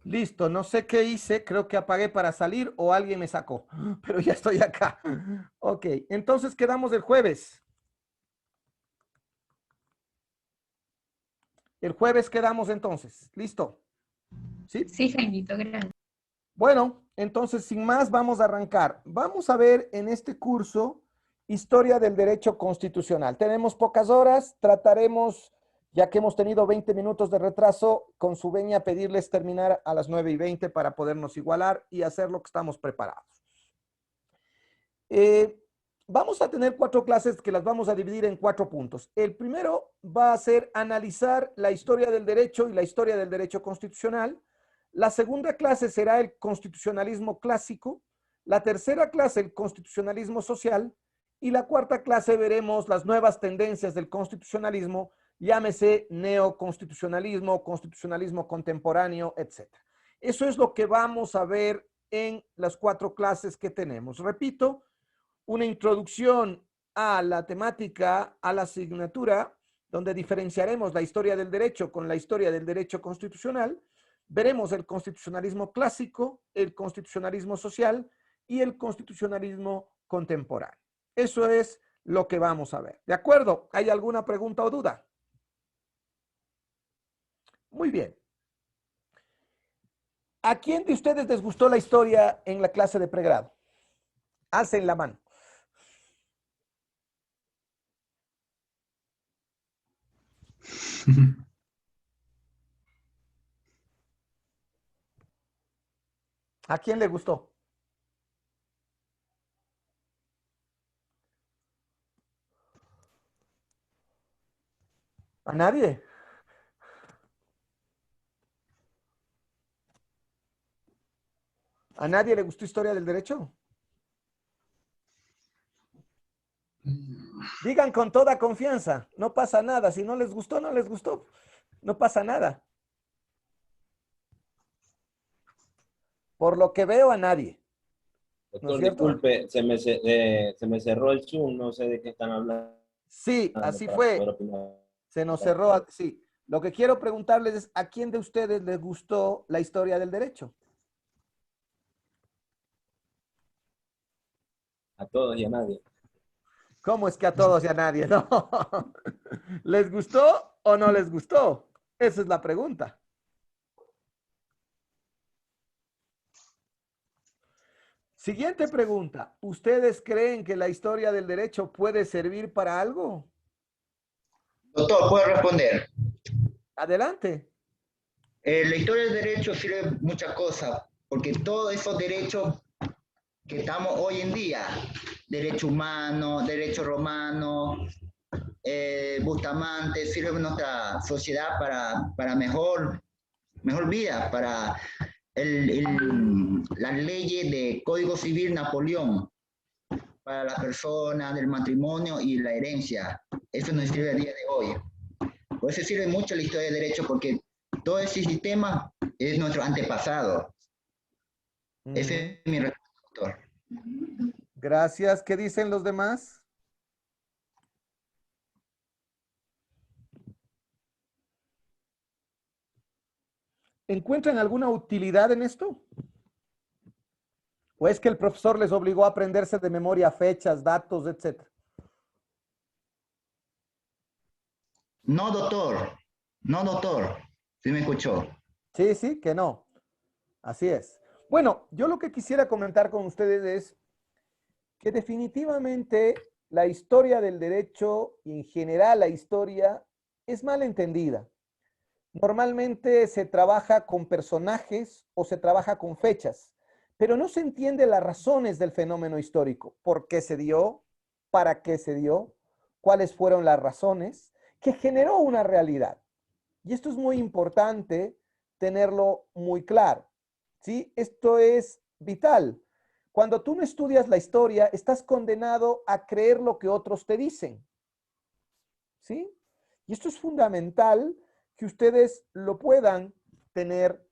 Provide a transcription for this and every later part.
Listo, no sé qué hice, creo que apagué para salir o alguien me sacó, pero ya estoy acá. Ok, entonces quedamos el jueves. El jueves quedamos entonces. Listo. ¿Sí? Sí, Jaimito, gracias. Bueno, entonces sin más vamos a arrancar. Vamos a ver en este curso Historia del Derecho Constitucional. Tenemos pocas horas, trataremos, ya que hemos tenido 20 minutos de retraso, con su venia pedirles terminar a las 9:20 para podernos igualar y hacer lo que estamos preparados. Eh, Vamos a tener 4 clases que las vamos a dividir en 4 puntos. El primero va a ser analizar la historia del derecho y la historia del derecho constitucional. La segunda clase será el constitucionalismo clásico. La tercera clase, el constitucionalismo social. Y la cuarta clase veremos las nuevas tendencias del constitucionalismo, llámese neoconstitucionalismo, constitucionalismo contemporáneo, etc. Eso es lo que vamos a ver en las 4 clases que tenemos. Repito, una introducción a la temática, a la asignatura, donde diferenciaremos la historia del derecho con la historia del derecho constitucional. Veremos el constitucionalismo clásico, el constitucionalismo social y el constitucionalismo contemporáneo. Eso es lo que vamos a ver. ¿De acuerdo? ¿Hay alguna pregunta o duda? Muy bien. ¿A quién de ustedes les gustó la historia en la clase de pregrado? Alcen la mano. ¿A quién le gustó? ¿A nadie? ¿A nadie le gustó historia del derecho? Digan con toda confianza, no pasa nada. Si no les gustó, no les gustó. No pasa nada. Por lo que veo, a nadie. ¿No es Doctor, cierto? disculpe, se me cerró el Zoom, no sé de qué están hablando Sí, así para poder fue. opinar. Se nos cerró. Sí. Lo que quiero preguntarles es, ¿a quién de ustedes les gustó la historia del derecho? A todos y a nadie. ¿Cómo es que a todos y a nadie? No. ¿Les gustó o no les gustó? Esa es la pregunta. Siguiente pregunta. ¿Ustedes creen que la historia del derecho puede servir para algo? Doctor, ¿puedo responder? Adelante. La historia del derecho sirve muchas cosas, porque todos esos derechos que estamos hoy en día, derecho humano, derecho romano, Bustamante, sirven a nuestra sociedad para mejor vida, para las leyes de Código Civil Napoleón, para la persona, del matrimonio y la herencia. Eso nos sirve a día de hoy. Por eso sirve mucho la historia del derecho, porque todo ese sistema es nuestro antepasado. Ese es mi respuesta, doctor. Gracias. ¿Qué dicen los demás? ¿Encuentran alguna utilidad en esto? ¿O es que el profesor les obligó a aprenderse de memoria fechas, datos, etcétera? No, doctor. No, doctor. ¿Sí me escuchó? Sí, sí, que no. Así es. Bueno, yo lo que quisiera comentar con ustedes es que definitivamente la historia del derecho y en general la historia es mal entendida. Normalmente se trabaja con personajes o se trabaja con fechas, pero no se entiende las razones del fenómeno histórico, por qué se dio, para qué se dio, cuáles fueron las razones que generó una realidad. Y esto es muy importante tenerlo muy claro. ¿Sí? Esto es vital. Cuando tú no estudias la historia, estás condenado a creer lo que otros te dicen. ¿Sí? Y esto es fundamental que ustedes lo puedan tener,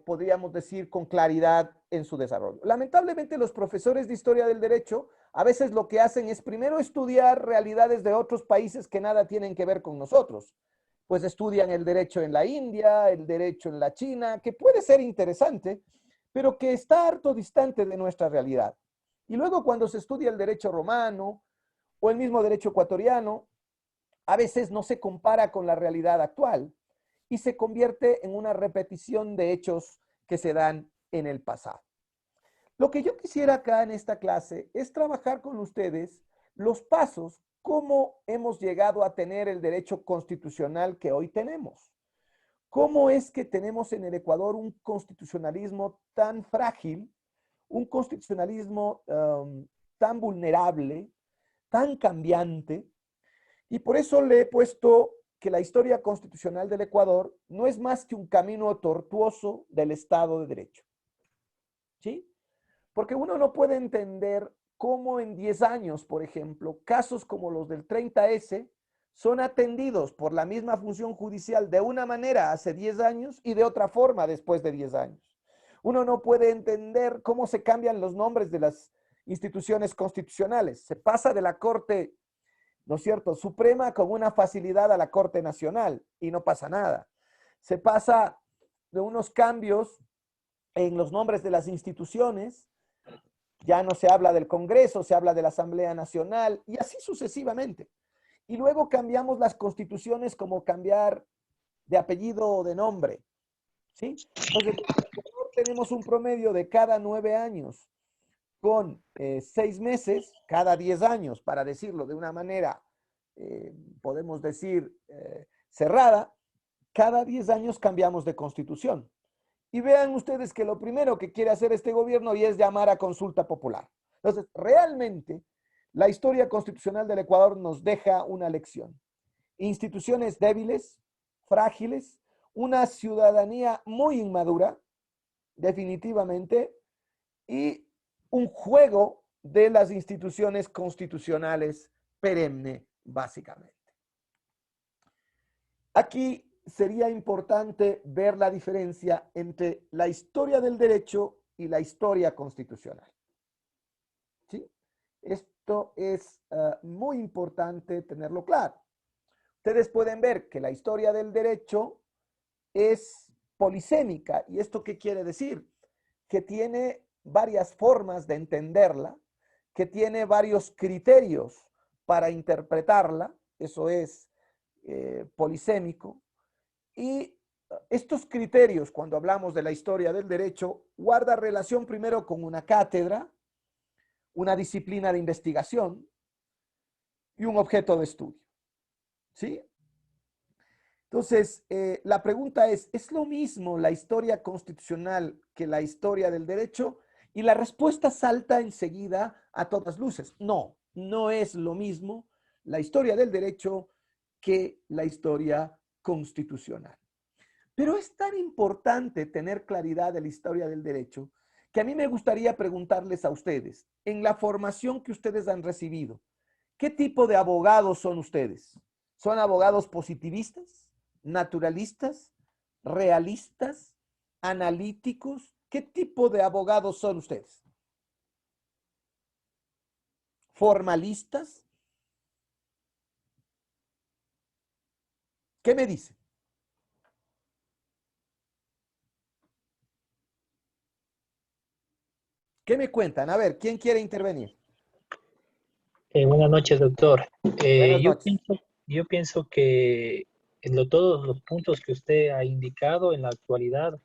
podríamos decir, con claridad en su desarrollo. Lamentablemente, los profesores de historia del derecho a veces lo que hacen es primero estudiar realidades de otros países que nada tienen que ver con nosotros. pues estudian el derecho en la India, el derecho en la China, que puede ser interesante, pero que está harto distante de nuestra realidad. Y luego cuando se estudia el derecho romano o el mismo derecho ecuatoriano, a veces no se compara con la realidad actual y se convierte en una repetición de hechos que se dan en el pasado. Lo que yo quisiera acá en esta clase es trabajar con ustedes los pasos, cómo hemos llegado a tener el derecho constitucional que hoy tenemos. ¿Cómo es que tenemos en el Ecuador un constitucionalismo tan frágil, un constitucionalismo tan vulnerable, tan cambiante? Y por eso le he puesto que la historia constitucional del Ecuador no es más que un camino tortuoso del Estado de Derecho. ¿Sí? Porque uno no puede entender cómo en 10 años, por ejemplo, casos como los del 30S son atendidos por la misma función judicial de una manera hace 10 años y de otra forma después de 10 años. Uno no puede entender cómo se cambian los nombres de las instituciones constitucionales. Se pasa de la Corte, ¿no es cierto?, Suprema con una facilidad a la Corte Nacional y no pasa nada. Se pasa de unos cambios en los nombres de las instituciones. Ya no se habla del Congreso, se habla de la Asamblea Nacional y así sucesivamente. Y luego cambiamos las constituciones como cambiar de apellido o de nombre. ¿Sí? Entonces, tenemos un promedio de cada 9 años con 6 meses, cada 10 años, para decirlo de una manera, podemos decir, cerrada, cada 10 años cambiamos de constitución. Y vean ustedes que lo primero que quiere hacer este gobierno y es llamar a consulta popular. Entonces, realmente, la historia constitucional del Ecuador nos deja una lección. Instituciones débiles, frágiles, una ciudadanía muy inmadura, definitivamente, y un juego de las instituciones constitucionales perenne, básicamente. Aquí sería importante ver la diferencia entre la historia del derecho y la historia constitucional. ¿Sí? Esto es muy importante tenerlo claro. Ustedes pueden ver que la historia del derecho es polisémica. ¿Y esto qué quiere decir? Que tiene varias formas de entenderla, que tiene varios criterios para interpretarla. Eso es polisémico. Y estos criterios, cuando hablamos de la historia del derecho, guarda relación primero con una cátedra, una disciplina de investigación y un objeto de estudio. ¿Sí? Entonces, la pregunta ¿es lo mismo la historia constitucional que la historia del derecho? Y la respuesta salta enseguida a todas luces. No, no es lo mismo la historia del derecho que la historia constitucional. Pero es tan importante tener claridad de la historia del derecho que a mí me gustaría preguntarles a ustedes, en la formación que ustedes han recibido, ¿qué tipo de abogados son ustedes? ¿Son abogados positivistas, naturalistas, realistas, analíticos? ¿Qué tipo de abogados son ustedes? ¿Formalistas? ¿Qué me dicen? ¿Qué me cuentan? A ver, ¿quién quiere intervenir? Buenas noches, doctor. Buenas noches. Yo pienso que todos los puntos que usted ha indicado en la actualidad,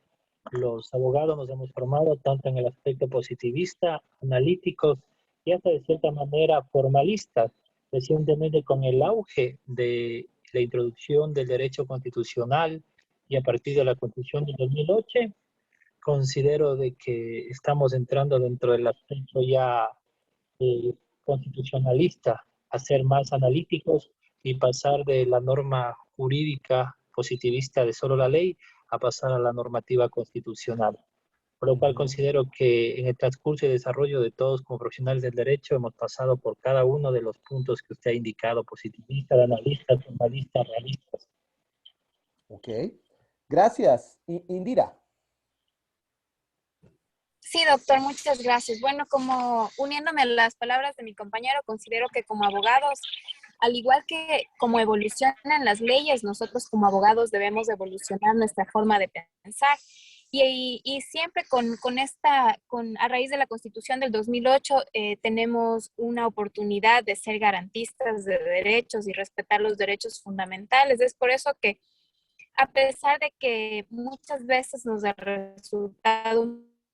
los abogados nos hemos formado tanto en el aspecto positivista, analíticos y hasta de cierta manera formalistas. Recientemente con el auge de la introducción del derecho constitucional y a partir de la Constitución del 2008, considero de que estamos entrando dentro del aspecto ya constitucionalista, a ser más analíticos y pasar de la norma jurídica positivista de solo la ley a pasar a la normativa constitucional. Por lo cual considero que en el transcurso y desarrollo de todos como profesionales del derecho hemos pasado por cada uno de los puntos que usted ha indicado, positivistas, analistas, formalistas, realistas. Ok. Gracias. Indira. Sí, doctor, muchas gracias. Bueno, como uniéndome a las palabras de mi compañero, considero que como abogados al igual que como evolucionan las leyes, nosotros como abogados debemos evolucionar nuestra forma de pensar. Y siempre a raíz de la Constitución del 2008, tenemos una oportunidad de ser garantistas de derechos y respetar los derechos fundamentales. Es por eso que, a pesar de que muchas veces nos ha resultado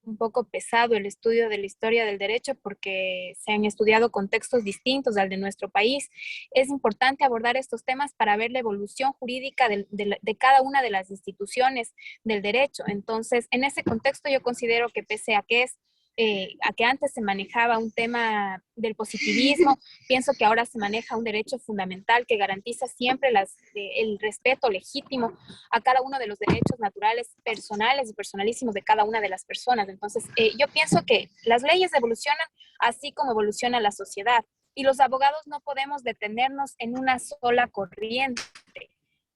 un poco pesado el estudio de la historia del derecho porque se han estudiado contextos distintos al de nuestro país, es importante abordar estos temas para ver la evolución jurídica de cada una de las instituciones del derecho. Entonces, en ese contexto yo considero que pese a que antes se manejaba un tema del positivismo, pienso que ahora se maneja un derecho fundamental que garantiza siempre el respeto legítimo a cada uno de los derechos naturales, personales y personalísimos de cada una de las personas. Entonces, yo pienso que las leyes evolucionan así como evoluciona la sociedad y los abogados no podemos detenernos en una sola corriente.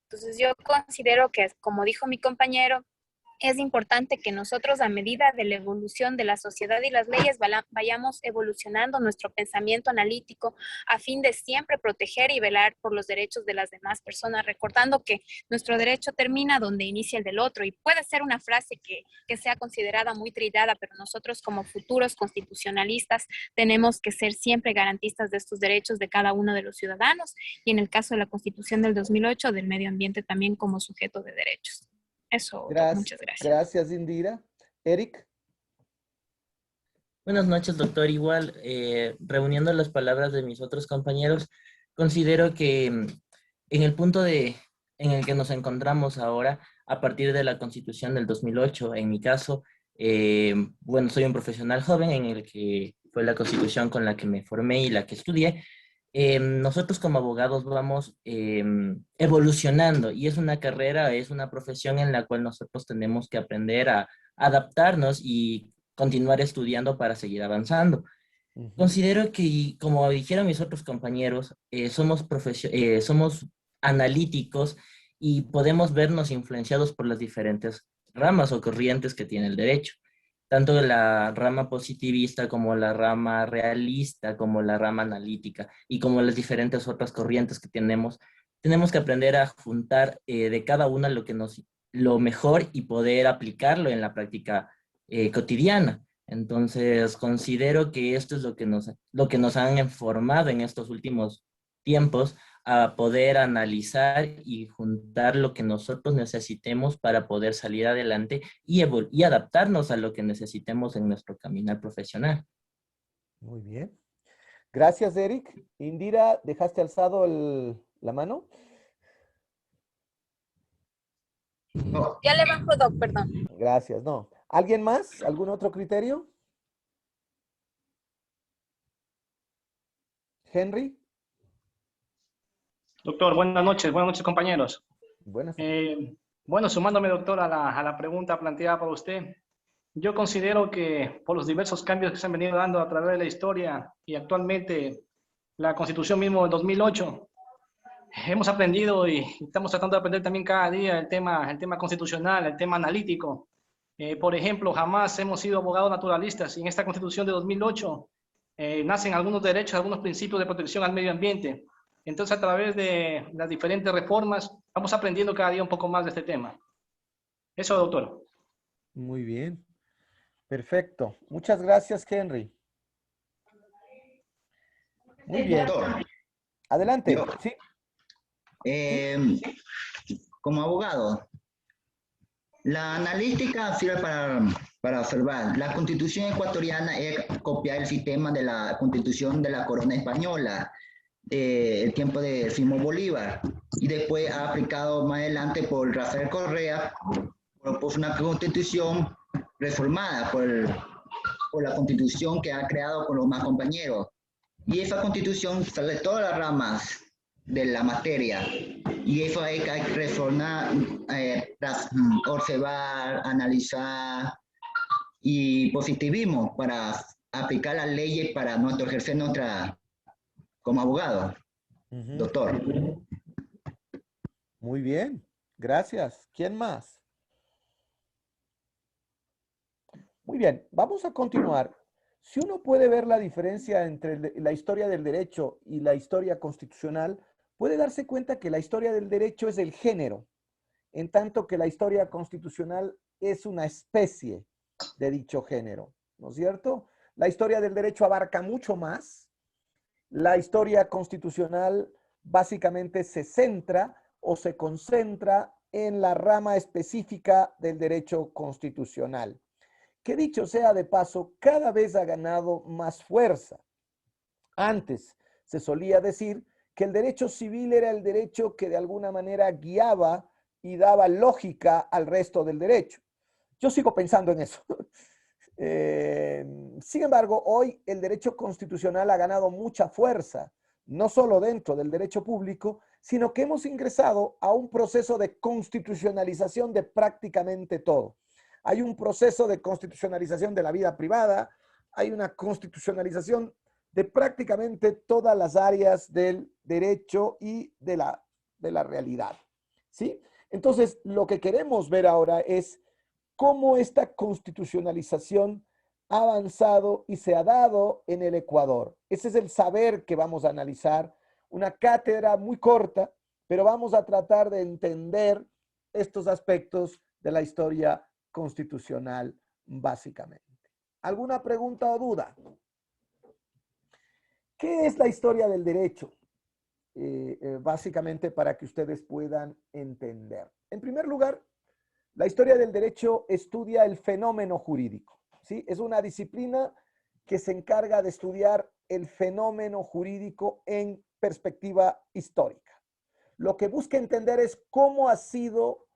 Entonces, yo considero que, como dijo mi compañero, es importante que nosotros, a medida de la evolución de la sociedad y las leyes, vayamos evolucionando nuestro pensamiento analítico a fin de siempre proteger y velar por los derechos de las demás personas, recordando que nuestro derecho termina donde inicia el del otro. Y puede ser una frase que sea considerada muy trillada, pero nosotros como futuros constitucionalistas tenemos que ser siempre garantistas de estos derechos de cada uno de los ciudadanos y, en el caso de la Constitución del 2008, del medio ambiente también como sujeto de derechos. Eso, muchas gracias. Gracias, Indira. Eric. Buenas noches, doctor. Igual, reuniendo las palabras de mis otros compañeros, considero que en el punto en el que nos encontramos ahora, a partir de la Constitución del 2008, en mi caso, bueno, soy un profesional joven en el que fue la Constitución con la que me formé y la que estudié. Nosotros como abogados vamos evolucionando y es una carrera, es una profesión en la cual nosotros tenemos que aprender a adaptarnos y continuar estudiando para seguir avanzando. Considero que, como dijeron mis otros compañeros, somos analíticos y podemos vernos influenciados por las diferentes ramas o corrientes que tiene el derecho, tanto la rama positivista como la rama realista, como la rama analítica y como las diferentes otras corrientes que tenemos que aprender a juntar de cada una lo mejor y poder aplicarlo en la práctica cotidiana. Entonces, considero que esto es lo que nos han formado en estos últimos tiempos a poder analizar y juntar lo que nosotros necesitemos para poder salir adelante y adaptarnos a lo que necesitemos en nuestro caminar profesional. Muy bien. Gracias, Eric. Indira, ¿dejaste alzado la mano? No, Ya le bajo, Doc, perdón. Gracias, no. ¿Alguien más? ¿Algún otro criterio? Henry. Doctor, buenas noches compañeros. Buenas. Bueno, sumándome, doctor, a la pregunta planteada por usted, yo considero que por los diversos cambios que se han venido dando a través de la historia y actualmente la Constitución mismo del 2008, hemos aprendido y estamos tratando de aprender también cada día el tema constitucional, el tema analítico. Por ejemplo, jamás hemos sido abogados naturalistas y en esta Constitución de 2008 nacen algunos derechos, algunos principios de protección al medio ambiente. Entonces, a través de las diferentes reformas, vamos aprendiendo cada día un poco más de este tema. Eso, doctor. Muy bien. Perfecto. Muchas gracias, Henry. Muy bien. doctor, Adelante. Yo. Sí. Como abogado, la analítica sirve para observar. La Constitución ecuatoriana es copiar el sistema de la Constitución de la Corona Española, el tiempo de Simón Bolívar, y después ha aplicado más adelante por Rafael Correa, propuso una Constitución reformada por la Constitución que ha creado con los más compañeros. Y esa Constitución sale de todas las ramas de la materia. Y eso hay que reformar, observar, analizar y positivismo para aplicar las leyes para ejercer como abogado, doctor. Muy bien. Gracias. ¿Quién más? Muy bien. Vamos a continuar. Si uno puede ver la diferencia entre la historia del derecho y la historia constitucional, puede darse cuenta que la historia del derecho es el género, en tanto que la historia constitucional es una especie de dicho género, ¿no es cierto? La historia del derecho abarca mucho más. La historia constitucional básicamente se centra o se concentra en la rama específica del derecho constitucional, que dicho sea de paso, cada vez ha ganado más fuerza. Antes se solía decir que el derecho civil era el derecho que de alguna manera guiaba y daba lógica al resto del derecho. Yo sigo pensando en eso. Sin embargo, hoy el derecho constitucional ha ganado mucha fuerza, no solo dentro del derecho público, sino que hemos ingresado a un proceso de constitucionalización de prácticamente todo. Hay un proceso de constitucionalización de la vida privada, hay una constitucionalización de prácticamente todas las áreas del derecho y de la realidad, ¿sí? Entonces, lo que queremos ver ahora es cómo esta constitucionalización ha avanzado y se ha dado en el Ecuador. Ese es el saber que vamos a analizar, una cátedra muy corta, pero vamos a tratar de entender estos aspectos de la historia constitucional básicamente. ¿Alguna pregunta o duda? ¿Qué es la historia del derecho? Básicamente para que ustedes puedan entender. En primer lugar, la historia del derecho estudia el fenómeno jurídico, ¿sí? Es una disciplina que se encarga de estudiar el fenómeno jurídico en perspectiva histórica. Lo que busca entender es cómo ha sido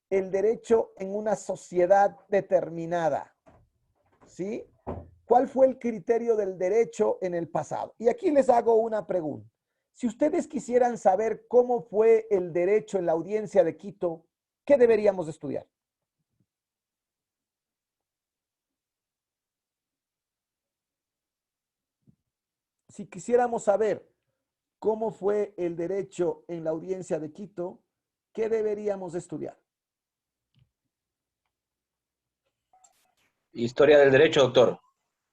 el derecho en una sociedad determinada, ¿sí? ¿Cuál fue el criterio del derecho en el pasado? Y aquí les hago una pregunta. Si ustedes quisieran saber cómo fue el derecho en la audiencia de Quito, ¿qué deberíamos estudiar? Si quisiéramos saber cómo fue el derecho en la audiencia de Quito, ¿qué deberíamos estudiar? Historia del derecho, doctor.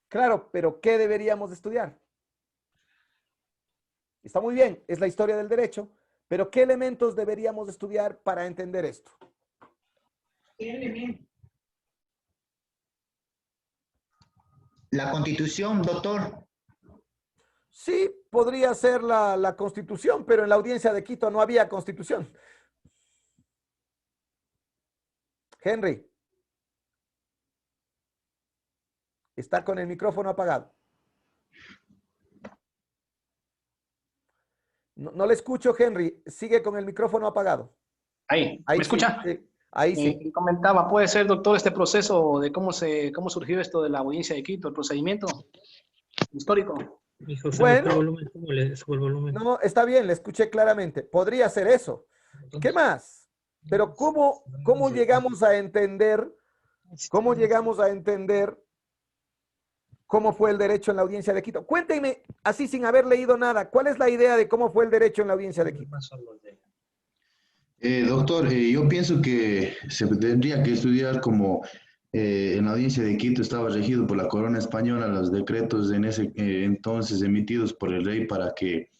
Claro, pero ¿qué deberíamos estudiar? Está muy bien, es la historia del derecho, pero ¿qué elementos deberíamos estudiar para entender esto? La Constitución, doctor. Sí, podría ser la Constitución, pero en la audiencia de Quito no había Constitución. Henry. Está con el micrófono apagado. No le escucho, Henry. Sigue con el micrófono apagado. Ahí, Ahí ¿me escucha? Sí, ahí sí. Comentaba, ¿puede ser, doctor, este proceso de cómo surgió esto de la audiencia de Quito, el procedimiento histórico? Hijo, se me fue el Bueno, volumen. ¿Cómo le subo el volumen? no, está bien, le escuché claramente. Podría ser eso. ¿Qué más? Pero ¿cómo llegamos a entender, cómo fue el derecho en la audiencia de Quito? Cuéntenme, así sin haber leído nada, ¿cuál es la idea de cómo fue el derecho en la audiencia de Quito? Doctor, yo pienso que se tendría que estudiar como en la audiencia de Quito estaba regido por la corona española, los decretos en ese entonces emitidos por el rey para que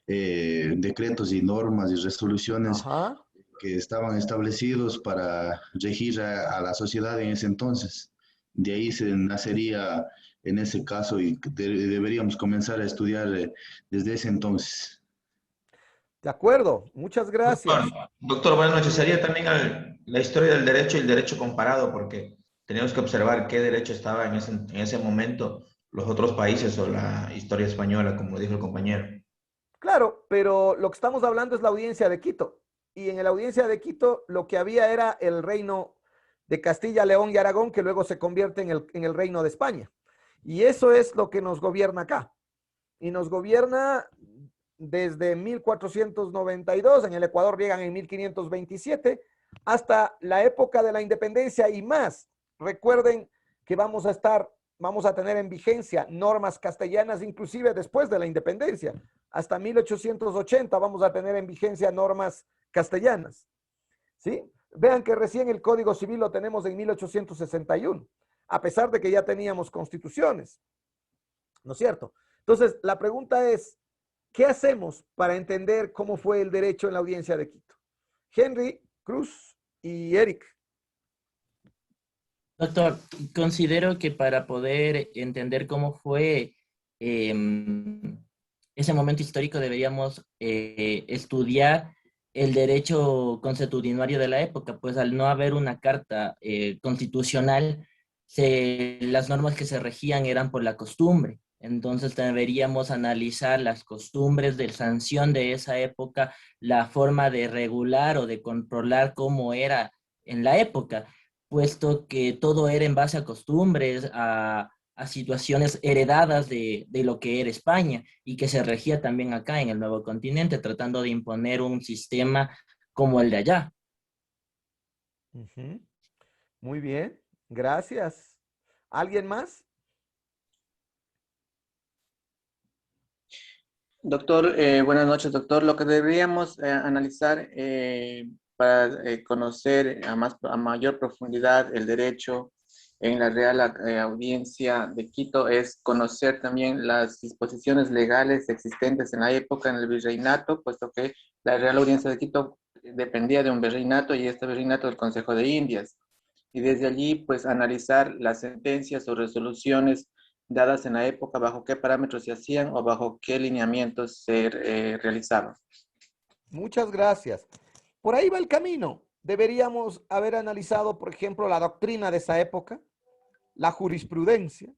decretos y normas y resoluciones Ajá. que estaban establecidos para regir a la sociedad en ese entonces. De ahí se nacería en ese caso y deberíamos comenzar a estudiar desde ese entonces. De acuerdo, muchas gracias. Doctor, buenas noches. Sería también la historia del derecho y el derecho comparado, porque tenemos que observar qué derecho estaba en ese momento los otros países o la historia española, como dijo el compañero. Claro, pero lo que estamos hablando es la audiencia de Quito. Y en la audiencia de Quito lo que había era el reino de Castilla, León y Aragón, que luego se convierte en el reino de España. Y eso es lo que nos gobierna acá. Y nos gobierna desde 1492, en el Ecuador llegan en 1527, hasta la época de la independencia y más. Recuerden que vamos a tener en vigencia normas castellanas inclusive después de la independencia. Hasta 1880 vamos a tener en vigencia normas castellanas. ¿Sí? Vean que recién el Código Civil lo tenemos en 1861, a pesar de que ya teníamos constituciones. ¿No es cierto? Entonces, la pregunta es, ¿qué hacemos para entender cómo fue el derecho en la audiencia de Quito? Henry, Cruz y Eric. Doctor, considero que para poder entender cómo fue ese momento histórico deberíamos estudiar el derecho consuetudinario de la época, pues al no haber una carta constitucional, las normas que se regían eran por la costumbre. Entonces deberíamos analizar las costumbres de sanción de esa época, la forma de regular o de controlar cómo era en la época, puesto que todo era en base a costumbres, a situaciones heredadas de lo que era España y que se regía también acá en el nuevo continente, tratando de imponer un sistema como el de allá. Ujú. Muy bien, gracias. ¿Alguien más? Doctor, buenas noches, doctor. Lo que deberíamos analizar para conocer a mayor profundidad el derecho en la Real Audiencia de Quito es conocer también las disposiciones legales existentes en la época en el virreinato, puesto que la Real Audiencia de Quito dependía de un virreinato y este virreinato del Consejo de Indias. Y desde allí, pues, analizar las sentencias o resoluciones dadas en la época, bajo qué parámetros se hacían o bajo qué lineamientos se realizaban. Muchas gracias. Por ahí va el camino. Deberíamos haber analizado, por ejemplo, la doctrina de esa época, la jurisprudencia,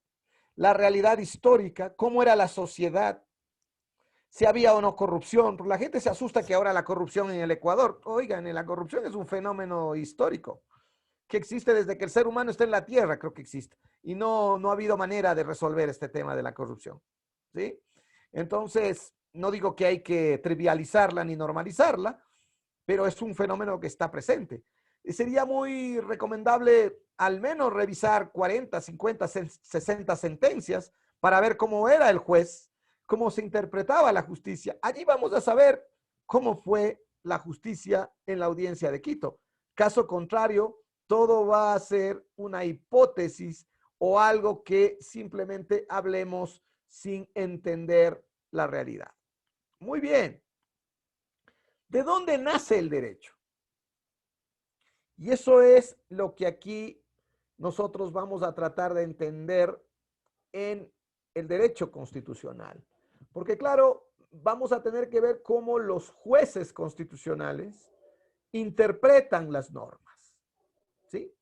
la realidad histórica, cómo era la sociedad, si había o no corrupción. La gente se asusta que ahora la corrupción en el Ecuador, oigan, la corrupción es un fenómeno histórico que existe desde que el ser humano está en la tierra, creo que existe, y no ha habido manera de resolver este tema de la corrupción, ¿sí? Entonces, no digo que hay que trivializarla ni normalizarla, pero es un fenómeno que está presente. Sería muy recomendable al menos revisar 40, 50, 60 sentencias para ver cómo era el juez, cómo se interpretaba la justicia. Allí vamos a saber cómo fue la justicia en la audiencia de Quito. Caso contrario, todo va a ser una hipótesis o algo que simplemente hablemos sin entender la realidad. Muy bien. ¿De dónde nace el derecho? Y eso es lo que aquí nosotros vamos a tratar de entender en el derecho constitucional. Porque claro, vamos a tener que ver cómo los jueces constitucionales interpretan las normas, ¿sí?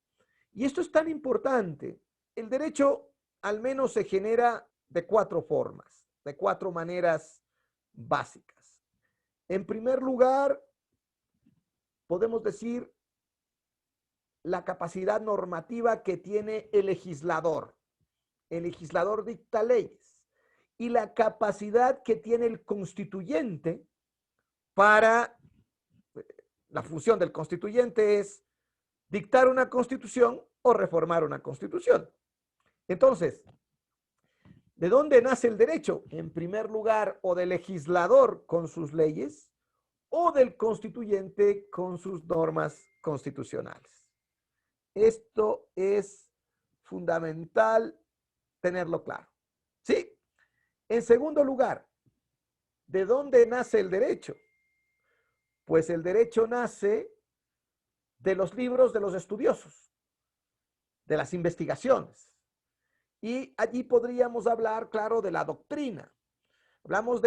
Y esto es tan importante. El derecho al menos se genera de 4 formas, de 4 maneras básicas. En primer lugar, podemos decir la capacidad normativa que tiene el legislador. El legislador dicta leyes. Y la capacidad que tiene el constituyente para, la función del constituyente es dictar una constitución o reformar una constitución. Entonces, ¿de dónde nace el derecho? En primer lugar, o del legislador con sus leyes, o del constituyente con sus normas constitucionales. Esto es fundamental tenerlo claro. ¿Sí? En segundo lugar, ¿de dónde nace el derecho? Pues el derecho nace de los libros de los estudiosos, de las investigaciones. Y allí podríamos hablar, claro, de la doctrina. Hablamos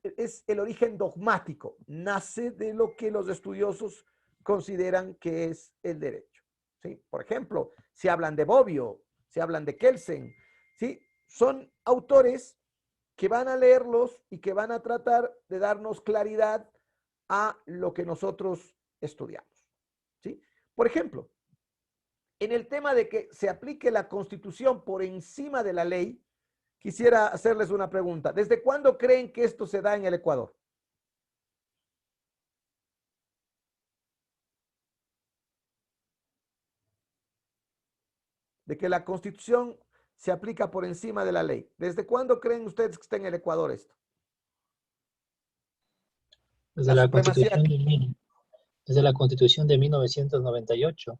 es el origen dogmático, nace de lo que los estudiosos consideran que es el derecho, ¿sí? Por ejemplo, si hablan de Bobbio, si hablan de Kelsen, ¿sí? Son autores que van a leerlos y que van a tratar de darnos claridad a lo que nosotros estudiamos, ¿sí? Por ejemplo, en el tema de que se aplique la Constitución por encima de la ley, quisiera hacerles una pregunta. ¿Desde cuándo creen que esto se da en el Ecuador? De que la Constitución se aplica por encima de la ley. ¿Desde cuándo creen ustedes que está en el Ecuador esto? Desde la Constitución de 1998.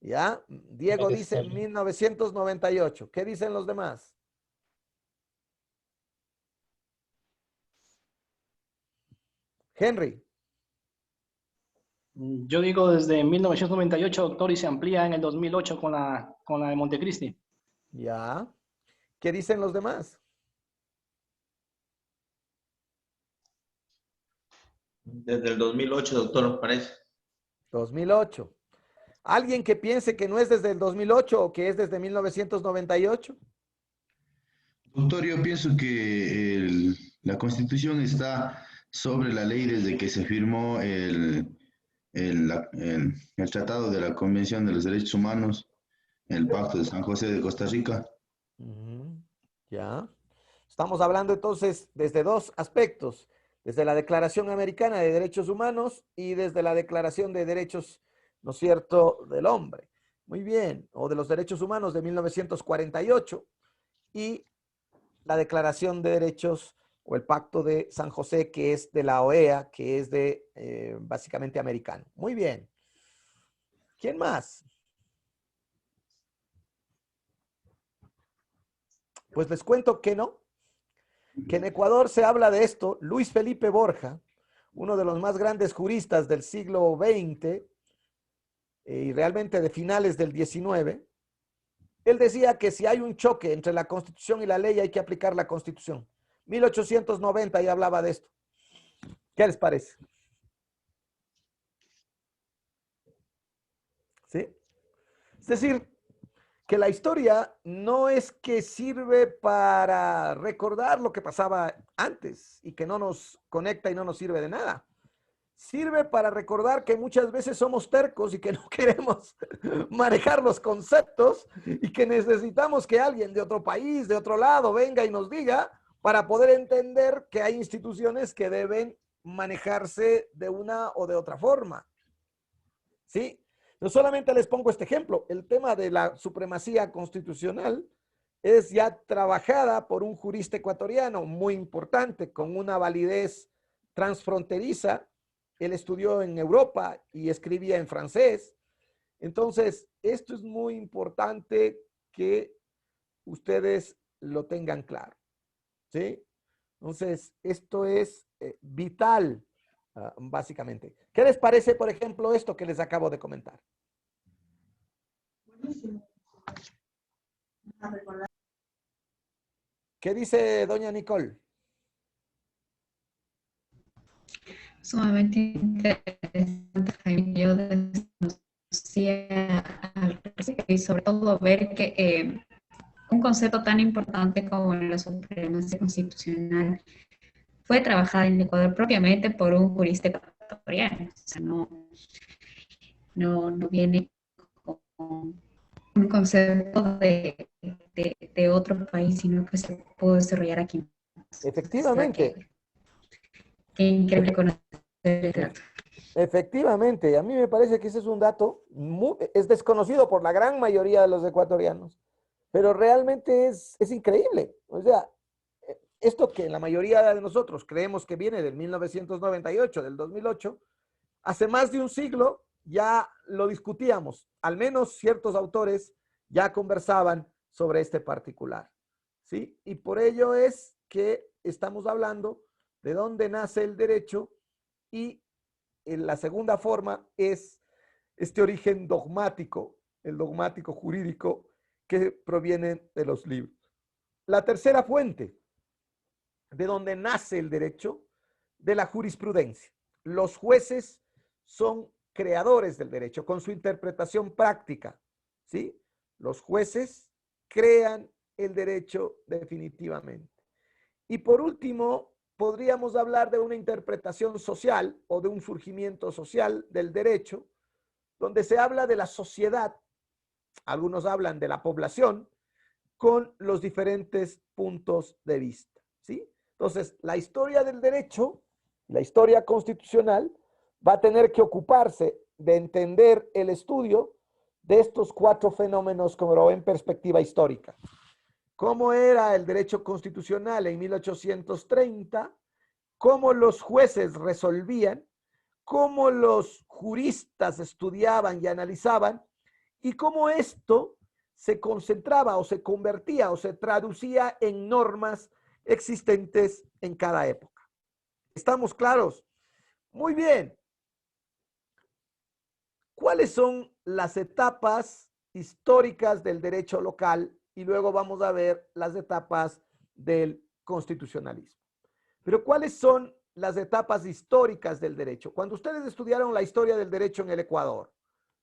¿Ya? Diego dice 1998. ¿Qué dicen los demás? Henry. Yo digo desde 1998, doctor, y se amplía en el 2008 con la de Montecristi. Ya. ¿Qué dicen los demás? Desde el 2008, doctor, nos parece. 2008. ¿Alguien que piense que no es desde el 2008 o que es desde 1998? Doctor, yo pienso que la Constitución está sobre la ley desde que se firmó el Tratado de la Convención de los Derechos Humanos, el Pacto de San José de Costa Rica. Ya. Estamos hablando entonces desde dos aspectos, desde la Declaración Americana de Derechos Humanos y desde la Declaración de Derechos, ¿no es cierto?, del Hombre. Muy bien, o de los Derechos Humanos de 1948 y la Declaración de Derechos o el Pacto de San José, que es de la OEA, que es de básicamente americano. Muy bien. ¿Quién más? Pues les cuento que no, que en Ecuador se habla de esto. Luis Felipe Borja, uno de los más grandes juristas del siglo XX y realmente de finales del XIX, él decía que si hay un choque entre la Constitución y la ley hay que aplicar la Constitución. 1890 ya hablaba de esto. ¿Qué les parece? ¿Sí? Es decir, que la historia no es que sirve para recordar lo que pasaba antes y que no nos conecta y no nos sirve de nada. Sirve para recordar que muchas veces somos tercos y que no queremos manejar los conceptos y que necesitamos que alguien de otro país, de otro lado, venga y nos diga para poder entender que hay instituciones que deben manejarse de una o de otra forma. ¿Sí? No solamente les pongo este ejemplo, el tema de la supremacía constitucional es ya trabajada por un jurista ecuatoriano muy importante, con una validez transfronteriza. Él estudió en Europa y escribía en francés. Entonces, esto es muy importante que ustedes lo tengan claro. ¿Sí? Entonces, esto es vital, básicamente. ¿Qué les parece, por ejemplo, esto que les acabo de comentar? ¿Qué dice doña Nicole? Sumamente interesante, Jaime. Yo desconocía al respecto y sobre todo ver que un concepto tan importante como la supremacía constitucional fue trabajada en Ecuador propiamente por un jurista ecuatoriano. O sea, no viene con un concepto de otro país, sino que se pudo desarrollar aquí. Efectivamente. Qué increíble conocer este dato. Efectivamente, a mí me parece que ese es un dato, es desconocido por la gran mayoría de los ecuatorianos, pero realmente es increíble. O sea, esto que la mayoría de nosotros creemos que viene del 1998, del 2008, hace más de un siglo ya lo discutíamos. Al menos ciertos autores ya conversaban sobre este particular. ¿Sí? Y por ello es que estamos hablando de dónde nace el derecho y la segunda forma es este origen dogmático, el dogmático jurídico que proviene de los libros. La tercera fuente de donde nace el derecho, de la jurisprudencia. Los jueces son creadores del derecho con su interpretación práctica, ¿sí? Los jueces crean el derecho definitivamente. Y por último, podríamos hablar de una interpretación social o de un surgimiento social del derecho, donde se habla de la sociedad, algunos hablan de la población, con los diferentes puntos de vista, ¿sí? Entonces, la historia del derecho, la historia constitucional, va a tener que ocuparse de entender el estudio de estos cuatro fenómenos como en perspectiva histórica. ¿Cómo era el derecho constitucional en 1830? ¿Cómo los jueces resolvían? ¿Cómo los juristas estudiaban y analizaban? Y cómo esto se concentraba o se convertía o se traducía en normas existentes en cada época. ¿Estamos claros? Muy bien. ¿Cuáles son las etapas históricas del derecho local? Y luego vamos a ver las etapas del constitucionalismo. Pero ¿cuáles son las etapas históricas del derecho? Cuando ustedes estudiaron la historia del derecho en el Ecuador,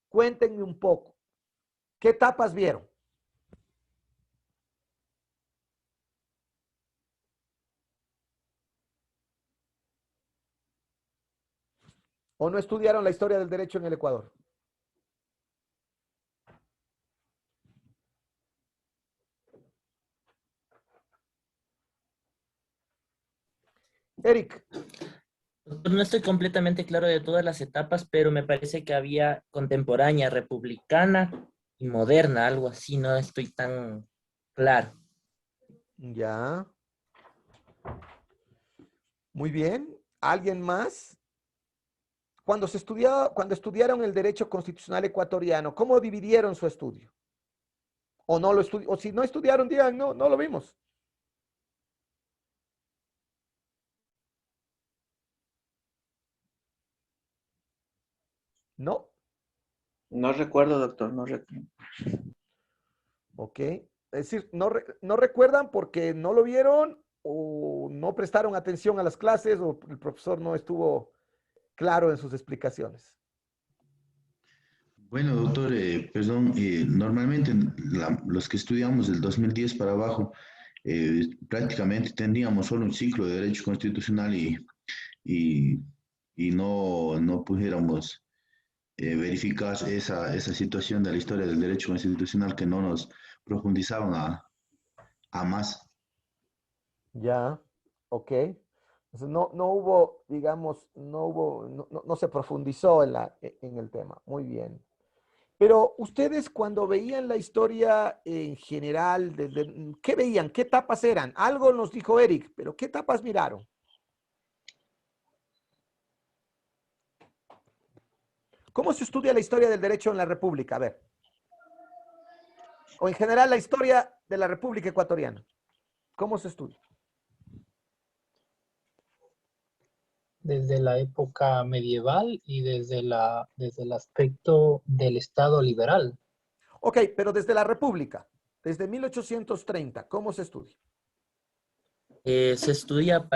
cuéntenme un poco. ¿Qué etapas vieron? ¿O no estudiaron la historia del derecho en el Ecuador? Eric. No estoy completamente claro de todas las etapas, pero me parece que había contemporánea, republicana y moderna, algo así, no estoy tan claro. Ya. Muy bien. ¿Alguien más? Cuando estudiaron el derecho constitucional ecuatoriano, ¿cómo dividieron su estudio? O no lo o si no estudiaron, digan, no, no lo vimos. ¿No? No recuerdo, doctor, no recuerdo. Ok. Es decir, no recuerdan porque no lo vieron o no prestaron atención a las clases o el profesor no estuvo claro en sus explicaciones. Bueno, doctor, perdón, normalmente los que estudiamos del 2010 para abajo, prácticamente tendríamos solo un ciclo de derecho constitucional y, y no pudiéramos verificar esa situación de la historia del derecho constitucional que no nos profundizaban a más. Ya, ok. Entonces no hubo, digamos, no se profundizó en el tema. Muy bien. Pero ustedes cuando veían la historia en general, ¿qué veían? ¿Qué etapas eran? Algo nos dijo Eric, pero ¿qué etapas miraron? ¿Cómo se estudia la historia del derecho en la República? A ver. O en general la historia de la República Ecuatoriana. ¿Cómo se estudia? Desde la época medieval y desde el aspecto del Estado liberal. Ok, pero desde la República, desde 1830, ¿cómo se estudia? Se estudia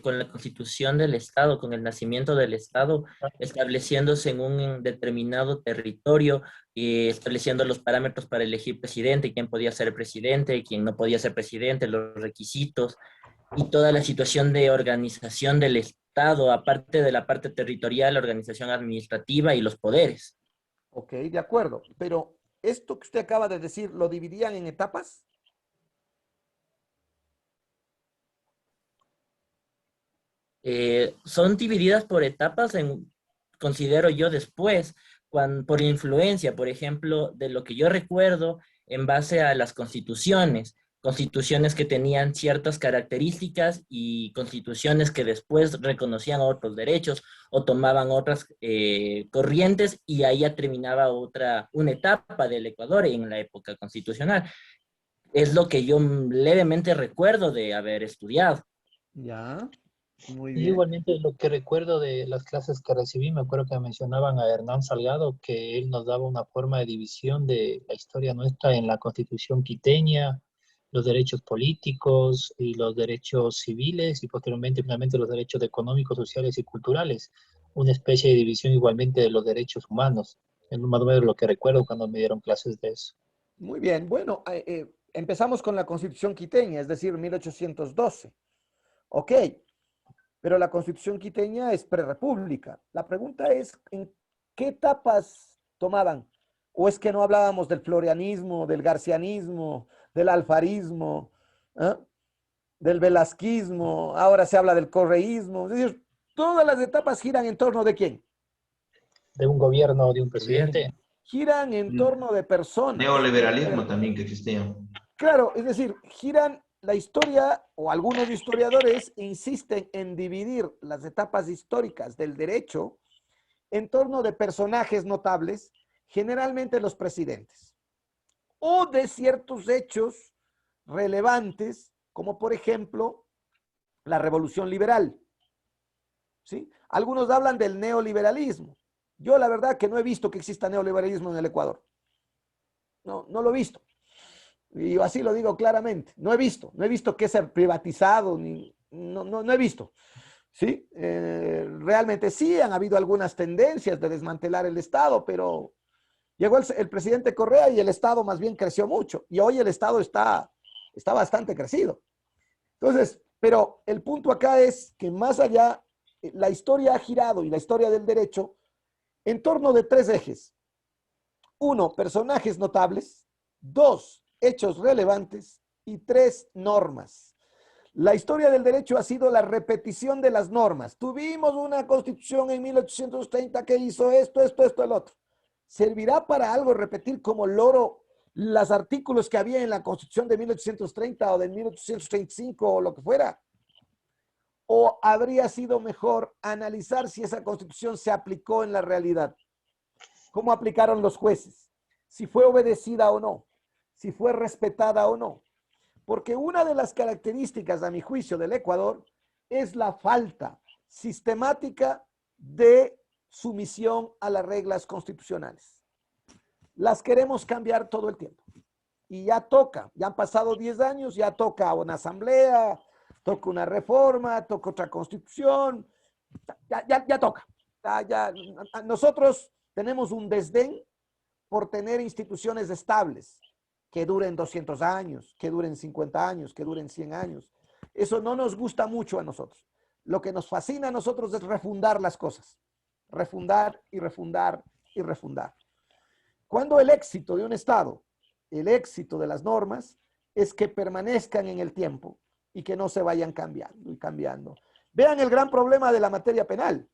con la constitución del Estado, con el nacimiento del Estado, estableciéndose en un determinado territorio, estableciendo los parámetros para elegir presidente, quién podía ser presidente, quién no podía ser presidente, los requisitos y toda la situación de organización del Estado, aparte de la parte territorial, la organización administrativa y los poderes. Ok, de acuerdo, pero esto que usted acaba de decir, ¿lo dividían en etapas? Son divididas por etapas, considero yo después, por influencia, por ejemplo, de lo que yo recuerdo en base a las constituciones que tenían ciertas características y constituciones que después reconocían otros derechos o tomaban otras corrientes y ahí ya terminaba una etapa del Ecuador en la época constitucional. Es lo que yo levemente recuerdo de haber estudiado. Ya. Muy Y bien. igualmente lo que recuerdo de las clases que recibí, me acuerdo que mencionaban a Hernán Salgado, que él nos daba una forma de división de la historia nuestra en la Constitución quiteña, los derechos políticos y los derechos civiles y posteriormente finalmente los derechos económicos, sociales y culturales. Una especie de división igualmente de los derechos humanos. Es más o menos lo que recuerdo cuando me dieron clases de eso. Muy bien. Bueno, empezamos con la Constitución quiteña, es decir, 1812. Ok. Pero la Constitución quiteña es prerrepública. La pregunta es, ¿en qué etapas tomaban? ¿O es que no hablábamos del florianismo, del garcianismo, del alfarismo, del velasquismo? Ahora se habla del correísmo. Es decir, todas las etapas giran en torno de ¿quién? De un gobierno, de un presidente. Giran en torno de personas. Neoliberalismo también que existía. Claro, es decir, giran la historia, o algunos historiadores insisten en dividir las etapas históricas del derecho en torno de personajes notables, generalmente los presidentes, o de ciertos hechos relevantes, como por ejemplo la Revolución Liberal. ¿sí? Algunos hablan del neoliberalismo. Yo la verdad que no he visto que exista neoliberalismo en el Ecuador. No, no lo he visto. Y así lo digo claramente. No he visto que ser privatizado, no he visto. ¿Sí? Realmente sí han habido algunas tendencias de desmantelar el Estado, pero llegó el presidente Correa y el Estado más bien creció mucho. Y hoy el Estado está bastante crecido. Entonces, pero el punto acá es que más allá, la historia ha girado y la historia del derecho en torno de tres ejes. Uno, personajes notables. Dos, hechos relevantes. Y tres, normas. La historia del derecho ha sido la repetición de las normas. Tuvimos una constitución en 1830 que hizo esto, el otro. ¿Servirá para algo repetir como loro los artículos que había en la constitución de 1830 o de 1835 o lo que fuera? ¿O habría sido mejor analizar si esa constitución se aplicó en la realidad? ¿Cómo aplicaron los jueces? Si fue obedecida o no, si fue respetada o no. Porque una de las características, a mi juicio, del Ecuador es la falta sistemática de sumisión a las reglas constitucionales. Las queremos cambiar todo el tiempo. Y ya toca, ya han pasado 10 años, ya toca una asamblea, toca una reforma, toca otra constitución, ya toca. Nosotros tenemos un desdén por tener instituciones estables, que duren 200 años, que duren 50 años, que duren 100 años. Eso no nos gusta mucho a nosotros. Lo que nos fascina a nosotros es refundar las cosas. Refundar y refundar y refundar. Cuando el éxito de un Estado, el éxito de las normas, es que permanezcan en el tiempo y que no se vayan cambiando y cambiando. Vean el gran problema de la materia penal.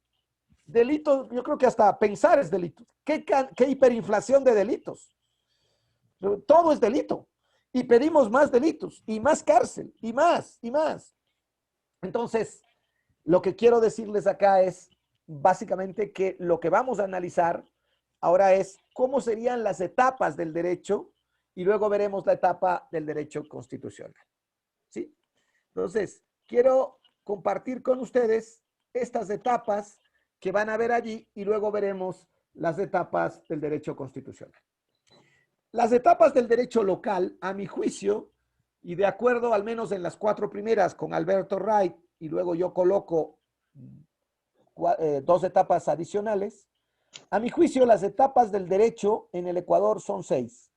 Delitos, yo creo que hasta pensar es delito. ¿Qué hiperinflación de delitos? Todo es delito. Y pedimos más delitos y más cárcel y más y más. Entonces, lo que quiero decirles acá es básicamente que lo que vamos a analizar ahora es cómo serían las etapas del derecho y luego veremos la etapa del derecho constitucional. ¿Sí? Entonces, quiero compartir con ustedes estas etapas que van a ver allí y luego veremos las etapas del derecho constitucional. Las etapas del derecho local, a mi juicio, y de acuerdo al menos en las 4 primeras con Alberto Wright, y luego yo coloco 2 etapas adicionales, a mi juicio las etapas del derecho en el Ecuador son 6.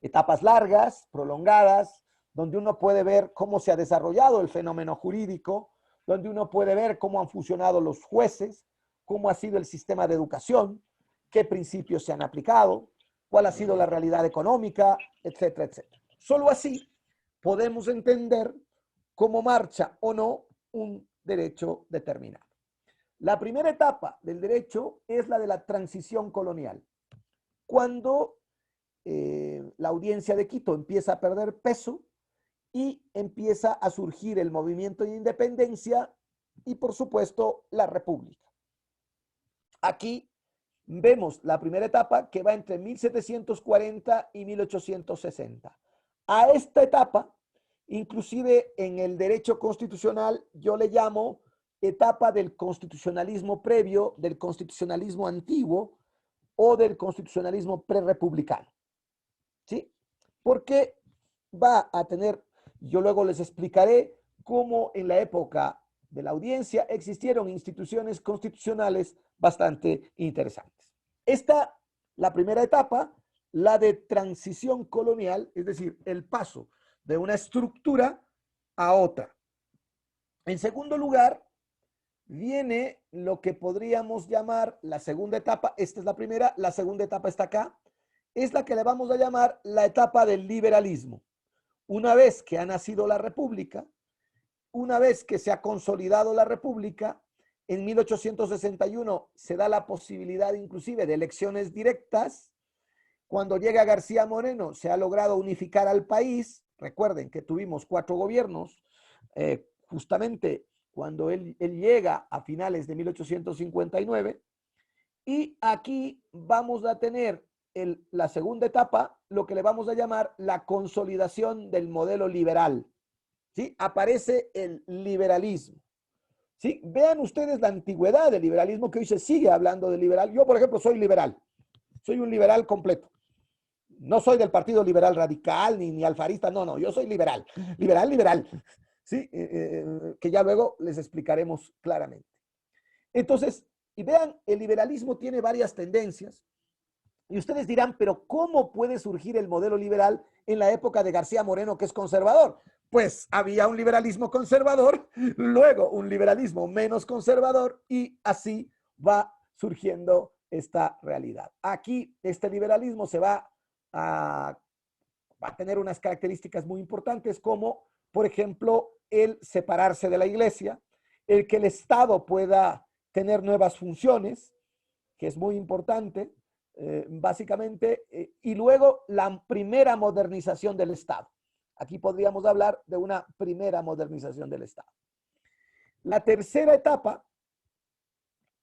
Etapas largas, prolongadas, donde uno puede ver cómo se ha desarrollado el fenómeno jurídico, donde uno puede ver cómo han funcionado los jueces, cómo ha sido el sistema de educación, qué principios se han aplicado, cuál ha sido la realidad económica, etcétera, etcétera. Solo así podemos entender cómo marcha o no un derecho determinado. La primera etapa del derecho es la de la transición colonial. Cuando la audiencia de Quito empieza a perder peso y empieza a surgir el movimiento de independencia y, por supuesto, la república. Aquí vemos la primera etapa que va entre 1740 y 1860. A esta etapa, inclusive en el derecho constitucional, yo le llamo etapa del constitucionalismo previo, del constitucionalismo antiguo o del constitucionalismo prerepublicano. ¿Sí? Porque va a tener, yo luego les explicaré cómo en la época de la audiencia existieron instituciones constitucionales bastante interesantes. Esta, la primera etapa, la de transición colonial, es decir, el paso de una estructura a otra. En segundo lugar, viene lo que podríamos llamar la segunda etapa. Esta es la primera, la segunda etapa está acá. Es la que le vamos a llamar la etapa del liberalismo. Una vez que ha nacido la República, una vez que se ha consolidado la República, en 1861 se da la posibilidad inclusive de elecciones directas. Cuando llega García Moreno se ha logrado unificar al país. Recuerden que tuvimos 4 gobiernos, justamente cuando él llega a finales de 1859. Y aquí vamos a tener la segunda etapa, lo que le vamos a llamar la consolidación del modelo liberal. ¿Sí? Aparece el liberalismo. ¿Sí? Vean ustedes la antigüedad del liberalismo, que hoy se sigue hablando de liberal. Yo, por ejemplo, soy liberal. Soy un liberal completo. No soy del Partido Liberal Radical ni alfarista. No, no, yo soy liberal. Liberal, liberal. ¿Sí? Que ya luego les explicaremos claramente. Entonces, y vean, el liberalismo tiene varias tendencias. Y ustedes dirán, pero ¿cómo puede surgir el modelo liberal en la época de García Moreno, que es conservador? Pues había un liberalismo conservador, luego un liberalismo menos conservador, y así va surgiendo esta realidad. Aquí este liberalismo se va a tener unas características muy importantes, como, por ejemplo, el separarse de la iglesia, el que el Estado pueda tener nuevas funciones, que es muy importante, básicamente, y luego la primera modernización del Estado. Aquí podríamos hablar de una primera modernización del Estado. La tercera etapa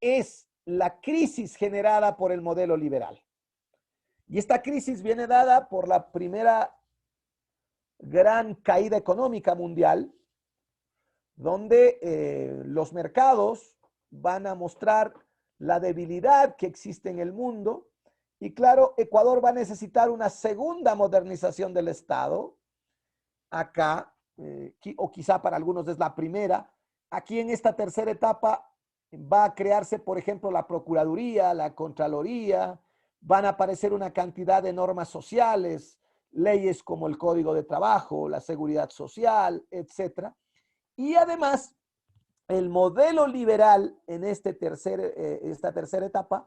es la crisis generada por el modelo liberal. Y esta crisis viene dada por la primera gran caída económica mundial, donde los mercados van a mostrar la debilidad que existe en el mundo. Y claro, Ecuador va a necesitar una segunda modernización del Estado. Acá, o quizá para algunos es la primera. Aquí en esta tercera etapa va a crearse, por ejemplo, la Procuraduría, la Contraloría, van a aparecer una cantidad de normas sociales, leyes como el Código de Trabajo, la Seguridad Social, etc. Y además, el modelo liberal en esta tercera etapa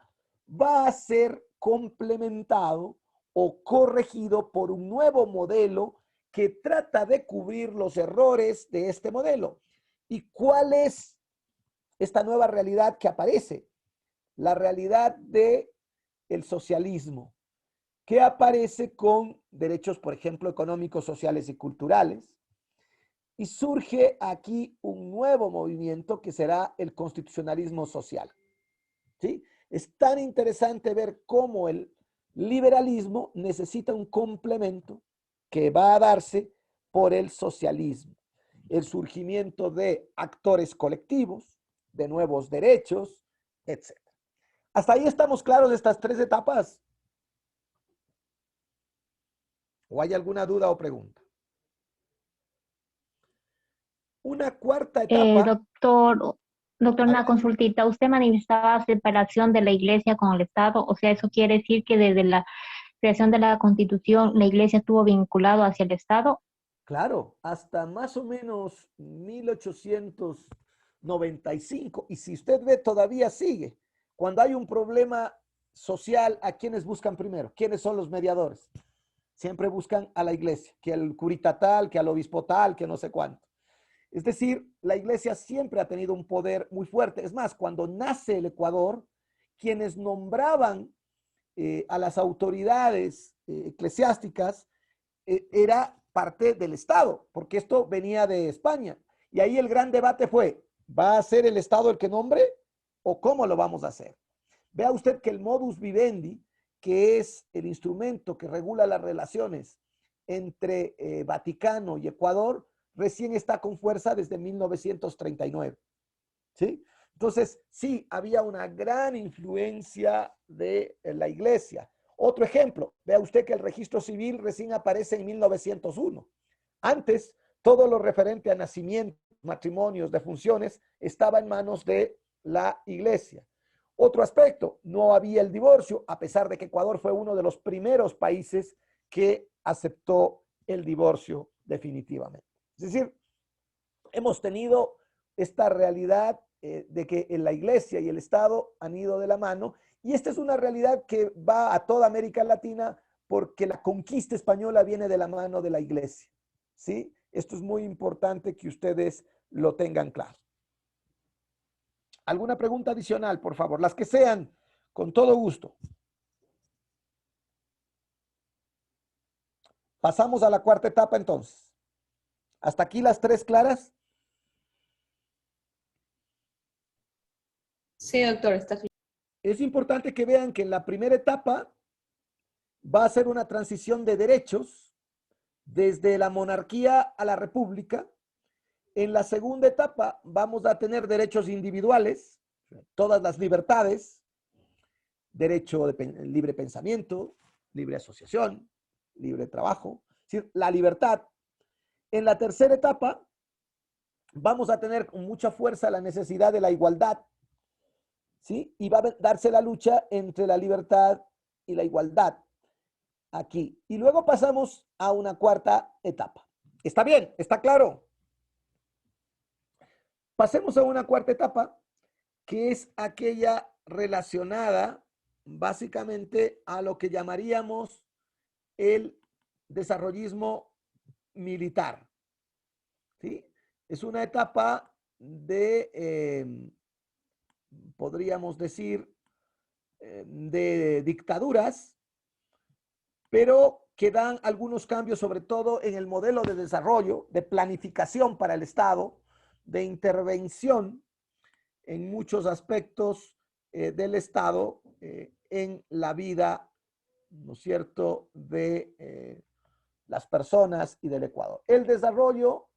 va a ser complementado o corregido por un nuevo modelo que trata de cubrir los errores de este modelo. ¿Y cuál es esta nueva realidad que aparece? La realidad del socialismo, que aparece con derechos, por ejemplo, económicos, sociales y culturales. Y surge aquí un nuevo movimiento que será el constitucionalismo social. ¿Sí? Es tan interesante ver cómo el liberalismo necesita un complemento que va a darse por el socialismo. El surgimiento de actores colectivos, de nuevos derechos, etc. ¿Hasta ahí estamos claros de estas tres etapas? ¿O hay alguna duda o pregunta? Una cuarta etapa. Doctor, una consultita. Usted manifestaba separación de la iglesia con el Estado, o sea, eso quiere decir que desde la creación de la Constitución la iglesia estuvo vinculado hacia el Estado. Claro, hasta más o menos 1895. Y si usted ve, todavía sigue. Cuando hay un problema social, ¿a quiénes buscan primero? ¿Quiénes son los mediadores? Siempre buscan a la iglesia, que al curita tal, que al obispo tal, que no sé cuánto. Es decir, la iglesia siempre ha tenido un poder muy fuerte. Es más, cuando nace el Ecuador, quienes nombraban a las autoridades eclesiásticas era parte del Estado, porque esto venía de España. Y ahí el gran debate fue, ¿va a ser el Estado el que nombre o cómo lo vamos a hacer? Vea usted que el modus vivendi, que es el instrumento que regula las relaciones entre Vaticano y Ecuador, recién está con fuerza desde 1939. ¿Sí? Entonces, sí, había una gran influencia de la iglesia. Otro ejemplo, vea usted que el registro civil recién aparece en 1901. Antes, todo lo referente a nacimientos, matrimonios, defunciones, estaba en manos de la iglesia. Otro aspecto, no había el divorcio, a pesar de que Ecuador fue uno de los primeros países que aceptó el divorcio definitivamente. Es decir, hemos tenido esta realidad de que la iglesia y el Estado han ido de la mano, y esta es una realidad que va a toda América Latina porque la conquista española viene de la mano de la iglesia. ¿Sí? Esto es muy importante que ustedes lo tengan claro. ¿Alguna pregunta adicional, por favor? Las que sean, con todo gusto. Pasamos a la cuarta etapa entonces. ¿Hasta aquí las tres claras? Sí, doctor, está claro. Es importante que vean que en la primera etapa va a ser una transición de derechos desde la monarquía a la república. En la segunda etapa vamos a tener derechos individuales, todas las libertades, derecho de libre pensamiento, libre asociación, libre trabajo, es decir, la libertad. En la tercera etapa vamos a tener con mucha fuerza la necesidad de la igualdad, ¿sí? Y va a darse la lucha entre la libertad y la igualdad aquí. Y luego pasamos a una cuarta etapa. ¿Está bien? ¿Está claro? Pasemos a una cuarta etapa, que es aquella relacionada básicamente a lo que llamaríamos el desarrollismo militar, ¿sí? Es una etapa de, podríamos decir, de dictaduras, pero que dan algunos cambios, sobre todo en el modelo de desarrollo, de planificación para el Estado, de intervención en muchos aspectos del Estado en la vida, ¿no es cierto?, de las personas y del Ecuador. El desarrollo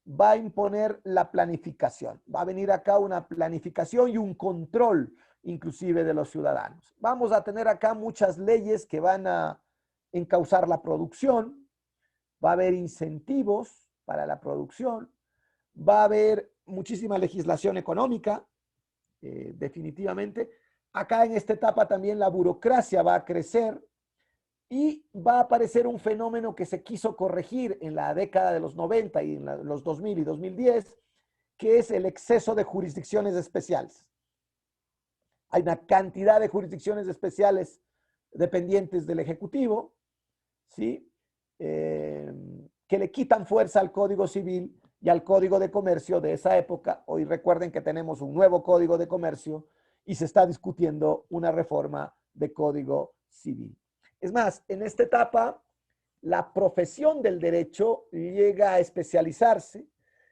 va a imponer la planificación. Va a venir acá una planificación y un control, inclusive, de los ciudadanos. Vamos a tener acá muchas leyes que van a encauzar la producción. Va a haber incentivos para la producción. Va a haber muchísima legislación económica, definitivamente. Acá en esta etapa también la burocracia va a crecer y va a aparecer un fenómeno que se quiso corregir en la década de los 90 y en los 2000 y 2010, que es el exceso de jurisdicciones especiales. Hay una cantidad de jurisdicciones especiales dependientes del Ejecutivo, ¿sí? Que le quitan fuerza al Código Civil y al Código de Comercio de esa época. Hoy recuerden que tenemos un nuevo Código de Comercio y se está discutiendo una reforma de Código Civil. Es más, en esta etapa, la profesión del derecho llega a especializarse,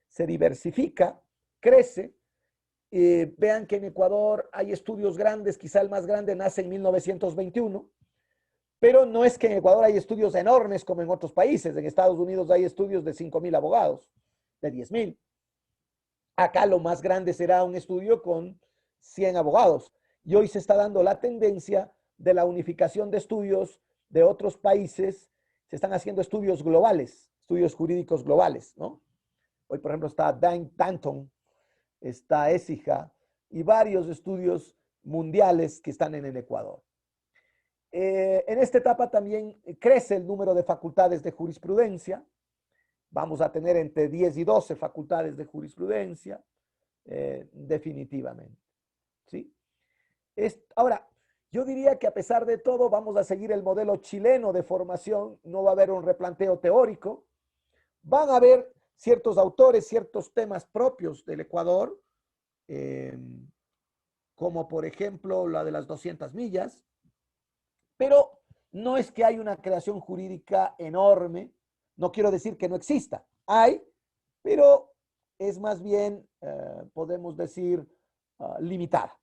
se diversifica, crece. Vean que en Ecuador hay estudios grandes, quizá el más grande nace en 1921, pero no es que en Ecuador hay estudios enormes como en otros países. En Estados Unidos hay estudios de 5,000 abogados, de 10,000. Acá lo más grande será un estudio con 100 abogados. Y hoy se está dando la tendencia de la unificación de estudios de otros países. Se están haciendo estudios globales, estudios jurídicos globales, ¿no? Hoy, por ejemplo, está Danton, está ESIJA y varios estudios mundiales que están en el Ecuador. En esta etapa también crece el número de facultades de jurisprudencia. Vamos a tener entre 10 y 12 facultades de jurisprudencia, definitivamente, ¿sí? Ahora, yo diría que a pesar de todo vamos a seguir el modelo chileno de formación. No va a haber un replanteo teórico. Van a haber ciertos autores, ciertos temas propios del Ecuador, como por ejemplo la de las 200 millas, pero no es que hay una creación jurídica enorme. No quiero decir que no exista, hay, pero es más bien, podemos decir, limitada.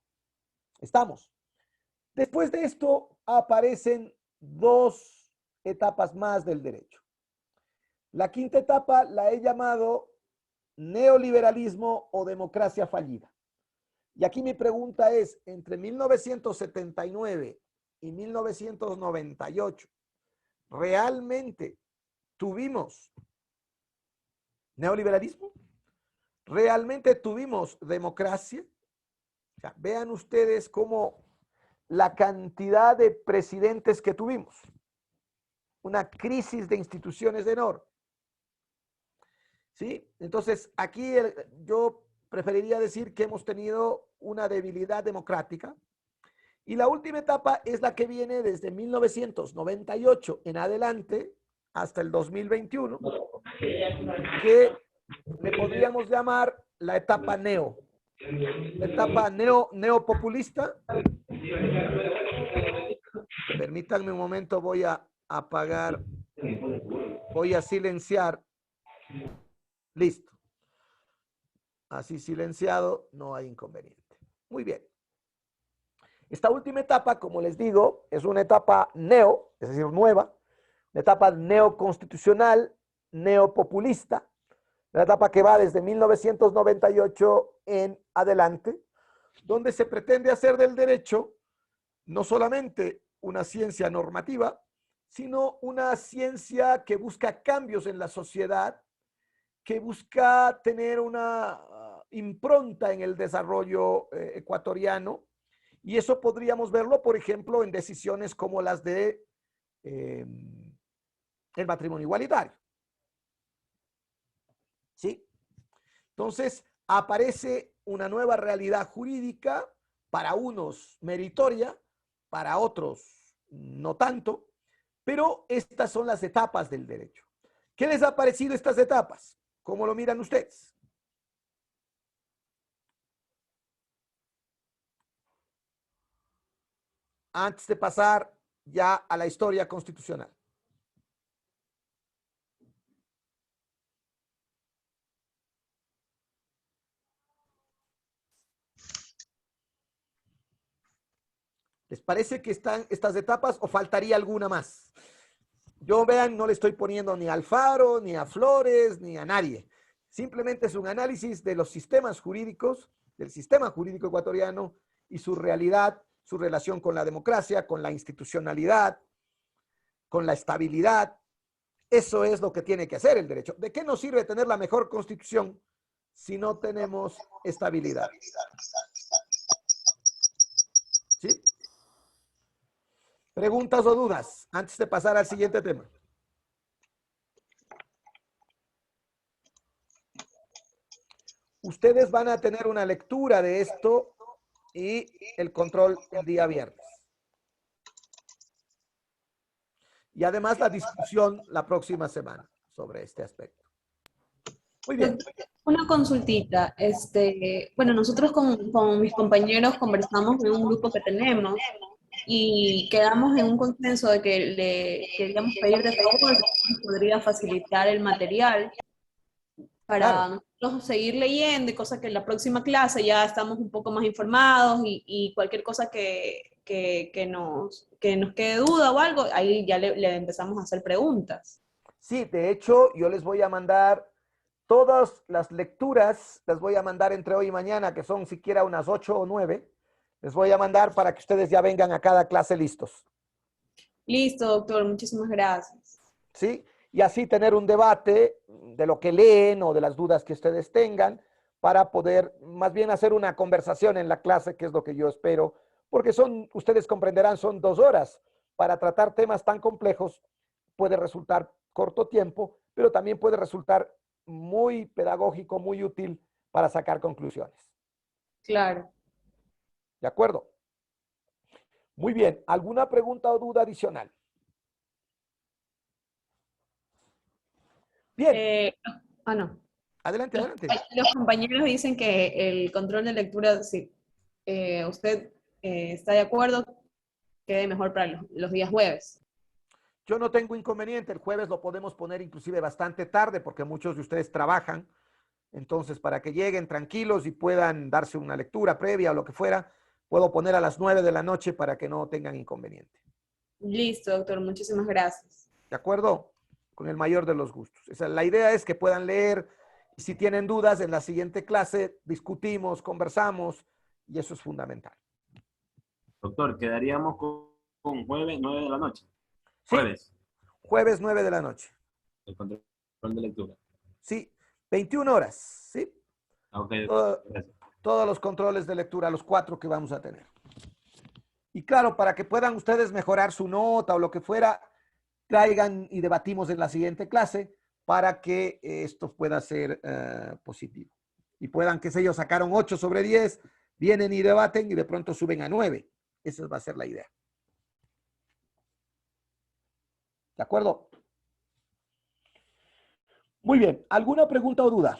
¿Estamos? Después de esto aparecen dos etapas más del derecho. La quinta etapa la he llamado neoliberalismo o democracia fallida. Y aquí mi pregunta es, entre 1979 y 1998, ¿realmente tuvimos neoliberalismo? ¿Realmente tuvimos democracia? O sea, vean ustedes cómo la cantidad de presidentes que tuvimos, una crisis de instituciones enorme, ¿sí? Entonces, aquí yo preferiría decir que hemos tenido una debilidad democrática. Y la última etapa es la que viene desde 1998 en adelante hasta el 2021, que le podríamos llamar la etapa neo. La etapa neopopulista. Permítanme un momento, voy a apagar, voy a silenciar. Listo. Así silenciado, no hay inconveniente. Muy bien. Esta última etapa, como les digo, es una etapa neo, es decir, nueva, una etapa neoconstitucional, neopopulista, la etapa que va desde 1998 en adelante, donde se pretende hacer del derecho no solamente una ciencia normativa, sino una ciencia que busca cambios en la sociedad, que busca tener una impronta en el desarrollo ecuatoriano, y eso podríamos verlo, por ejemplo, en decisiones como las de el matrimonio igualitario. ¿Sí? Entonces, aparece una nueva realidad jurídica, para unos meritoria, para otros no tanto, pero estas son las etapas del derecho. ¿Qué les ha parecido estas etapas? ¿Cómo lo miran ustedes? Antes de pasar ya a la historia constitucional. ¿Les parece que están estas etapas o faltaría alguna más? Yo, vean, no le estoy poniendo ni a Alfaro, ni a Flores, ni a nadie. Simplemente es un análisis de los sistemas jurídicos, del sistema jurídico ecuatoriano y su realidad, su relación con la democracia, con la institucionalidad, con la estabilidad. Eso es lo que tiene que hacer el derecho. ¿De qué nos sirve tener la mejor constitución si no tenemos estabilidad? ¿Sí? ¿Preguntas o dudas antes de pasar al siguiente tema? Ustedes van a tener una lectura de esto y el control el día viernes. Y además la discusión la próxima semana sobre este aspecto. Muy bien. Una consultita. Bueno, nosotros con mis compañeros conversamos en un grupo que tenemos y quedamos en un consenso de que le queríamos pedir de favor si nos podría facilitar el material para nosotros seguir leyendo, y cosa que en la próxima clase ya estamos un poco más informados y cualquier cosa que nos quede duda o algo, ahí ya le empezamos a hacer preguntas. Sí, de hecho, yo les voy a mandar todas las lecturas, las voy a mandar entre hoy y mañana, que son siquiera unas 8 o 9. Les voy a mandar para que ustedes ya vengan a cada clase listos. Listo, doctor, muchísimas gracias. ¿Sí? Y así tener un debate de lo que leen o de las dudas que ustedes tengan para poder más bien hacer una conversación en la clase, que es lo que yo espero, porque ustedes comprenderán, son 2 horas. Para tratar temas tan complejos puede resultar corto tiempo, pero también puede resultar muy pedagógico, muy útil para sacar conclusiones. Claro. ¿De acuerdo? Muy bien. ¿Alguna pregunta o duda adicional? Bien. No. Adelante, adelante. Los compañeros dicen que el control de lectura, si usted está de acuerdo, quede mejor para los días jueves. Yo no tengo inconveniente. El jueves lo podemos poner inclusive bastante tarde porque muchos de ustedes trabajan. Entonces, para que lleguen tranquilos y puedan darse una lectura previa o lo que fuera, puedo poner a las 9 de la noche para que no tengan inconveniente. Listo, doctor. Muchísimas gracias. ¿De acuerdo? Con el mayor de los gustos. La idea es que puedan leer y si tienen dudas en la siguiente clase, discutimos, conversamos y eso es fundamental. Doctor, quedaríamos con jueves 9 de la noche. Sí, Jueves. Jueves 9 de la noche. El control de lectura. Sí, 21 horas, ¿sí? Okay. Todos los controles de lectura, los 4 que vamos a tener. Y claro, para que puedan ustedes mejorar su nota o lo que fuera, traigan y debatimos en la siguiente clase para que esto pueda ser positivo. Y puedan, qué sé yo, sacaron 8 sobre 10, vienen y debaten y de pronto suben a 9. Esa va a ser la idea. ¿De acuerdo? Muy bien. ¿Alguna pregunta o duda?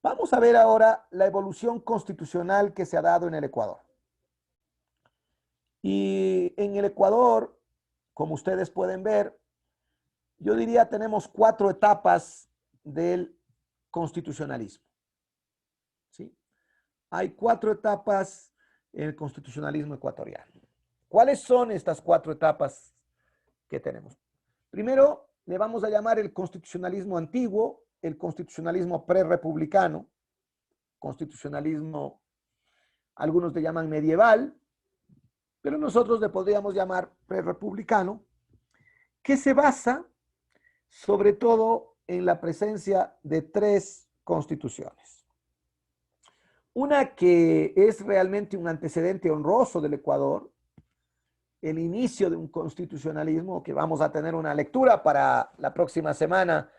Vamos a ver ahora la evolución constitucional que se ha dado en el Ecuador. Y en el Ecuador, como ustedes pueden ver, yo diría tenemos 4 etapas del constitucionalismo. ¿Sí? Hay 4 etapas en el constitucionalismo ecuatoriano. ¿Cuáles son estas 4 etapas que tenemos? Primero, le vamos a llamar el constitucionalismo antiguo, el constitucionalismo prerepublicano, constitucionalismo, algunos le llaman medieval, pero nosotros le podríamos llamar prerepublicano, que se basa sobre todo en la presencia de tres constituciones. Una que es realmente un antecedente honroso del Ecuador, el inicio de un constitucionalismo, que vamos a tener una lectura para la próxima semana,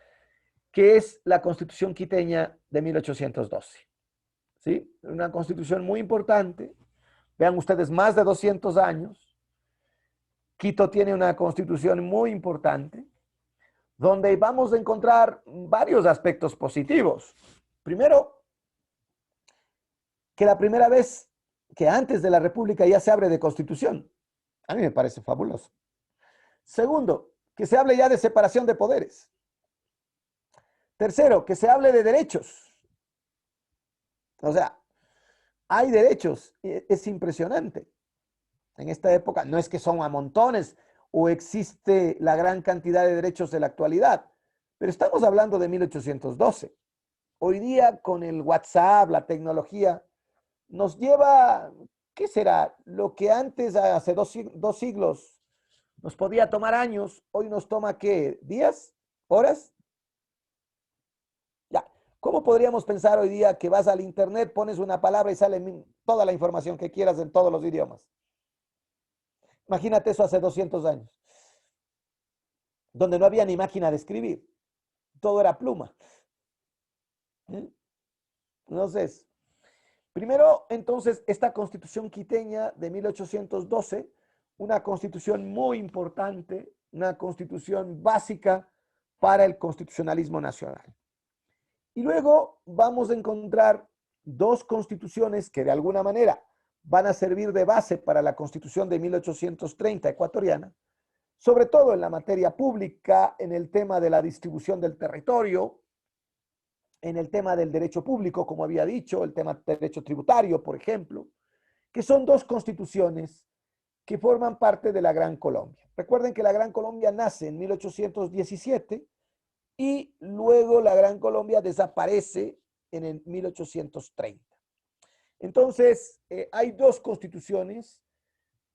que es la Constitución quiteña de 1812. ¿Sí? Una constitución muy importante. Vean ustedes, más de 200 años. Quito tiene una constitución muy importante, donde vamos a encontrar varios aspectos positivos. Primero, que la primera vez que antes de la República ya se hable de constitución. A mí me parece fabuloso. Segundo, que se hable ya de separación de poderes. Tercero, que se hable de derechos. O sea, hay derechos. Es impresionante. En esta época no es que son a montones o existe la gran cantidad de derechos de la actualidad, pero estamos hablando de 1812. Hoy día con el WhatsApp, la tecnología, nos lleva, ¿qué será? Lo que antes, hace dos siglos, nos podía tomar años, hoy nos toma, ¿qué? ¿Días? ¿Horas? Ya. ¿Cómo podríamos pensar hoy día que vas al internet, pones una palabra y sale toda la información que quieras en todos los idiomas? Imagínate eso hace 200 años, donde no había ni máquina de escribir, todo era pluma. Entonces, primero, entonces, esta Constitución quiteña de 1812, una constitución muy importante, una constitución básica para el constitucionalismo nacional. Y luego vamos a encontrar dos constituciones que de alguna manera van a servir de base para la Constitución de 1830 ecuatoriana, sobre todo en la materia pública, en el tema de la distribución del territorio, en el tema del derecho público, como había dicho, el tema del derecho tributario, por ejemplo, que son dos constituciones que forman parte de la Gran Colombia. Recuerden que la Gran Colombia nace en 1817 y luego la Gran Colombia desaparece en el 1830. Entonces, hay dos constituciones